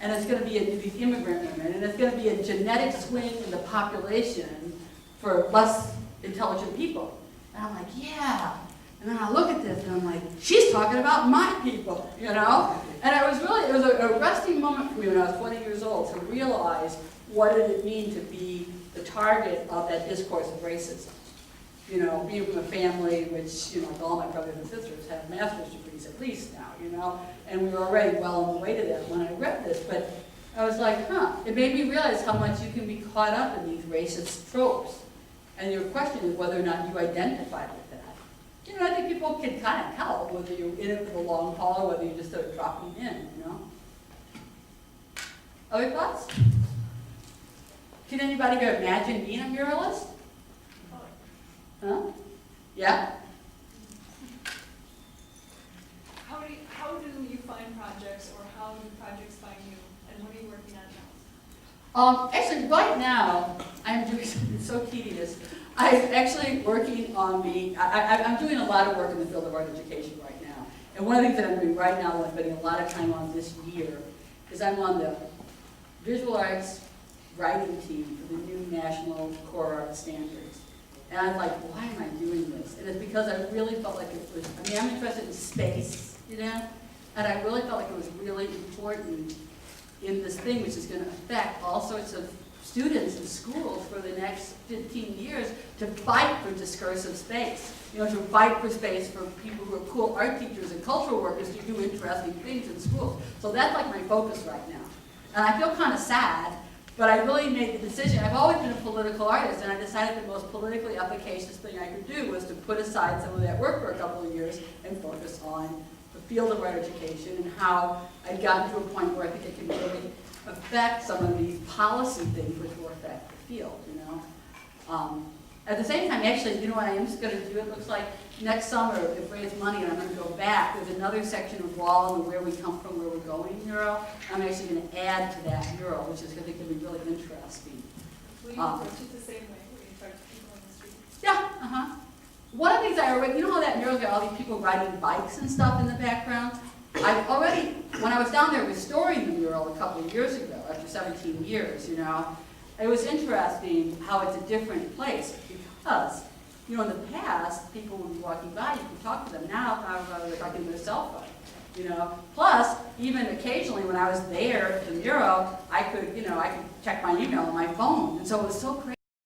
and it's going to be these immigrant women, and it's going to be a genetic swing in the population for less intelligent people. And I'm like, yeah. And then I look at this and I'm like, she's talking about my people, you know? And it was an arresting moment for me when I was 20 years old to realize what did it mean to be the target of that discourse of racism. You know, being from a family which, you know, all my brothers and sisters have master's degrees at least now, you know, and we were already well on the way to that when I read this. But I was like, it made me realize how much you can be caught up in these racist tropes. And your question is whether or not you identify with that. You know, I think people can kind of tell whether you're in it for the long haul or whether you just sort of dropping in, you know. Other thoughts? Can anybody here imagine being a muralist? Huh? Yeah? How do you find projects, or how do projects find you, and what are you working on now? Actually, right now, I'm doing something so tedious. I'm actually working on I'm doing a lot of work in the field of art education right now. And one of the things that I'm doing right now, and I'm spending a lot of time on this year, is I'm on the visual arts writing team for the new National Core Art Standards. And I'm like, why am I doing this? And it's because I really felt like it was, I mean, I'm interested in space, you know? And I really felt like it was really important in this thing, which is going to affect all sorts of students in schools for the next 15 years, to fight for discursive space. You know, to fight for space for people who are cool art teachers and cultural workers to do interesting things in schools. So that's like my focus right now. And I feel kind of sad, but I really made the decision. I've always been a political artist, and I decided the most politically efficacious thing I could do was to put aside some of that work for a couple of years and focus on the field of art education and how I'd gotten to a point where I think it can really affect some of these policy things which will affect the field, you know. At the same time, actually, you know what I am just going to do? It looks like next summer, if we raise money and I'm going to go back, there's another section of wall and where we come from, where we're going mural. I'm actually going to add to that mural, which is going to be really interesting. Will you approach it the same way, where you talk to people on the street? Yeah, One of the things I already, you know how that mural's got all these people riding bikes and stuff in the background? I've already, when I was down there restoring the mural a couple of years ago, after 17 years, you know, it was interesting how it's a different place because, you know, in the past, people would be walking by, you could talk to them. Now, they're talking to their cell phone, you know. Plus, even occasionally when I was there at the mural, I could check my email on my phone. And so it was so crazy.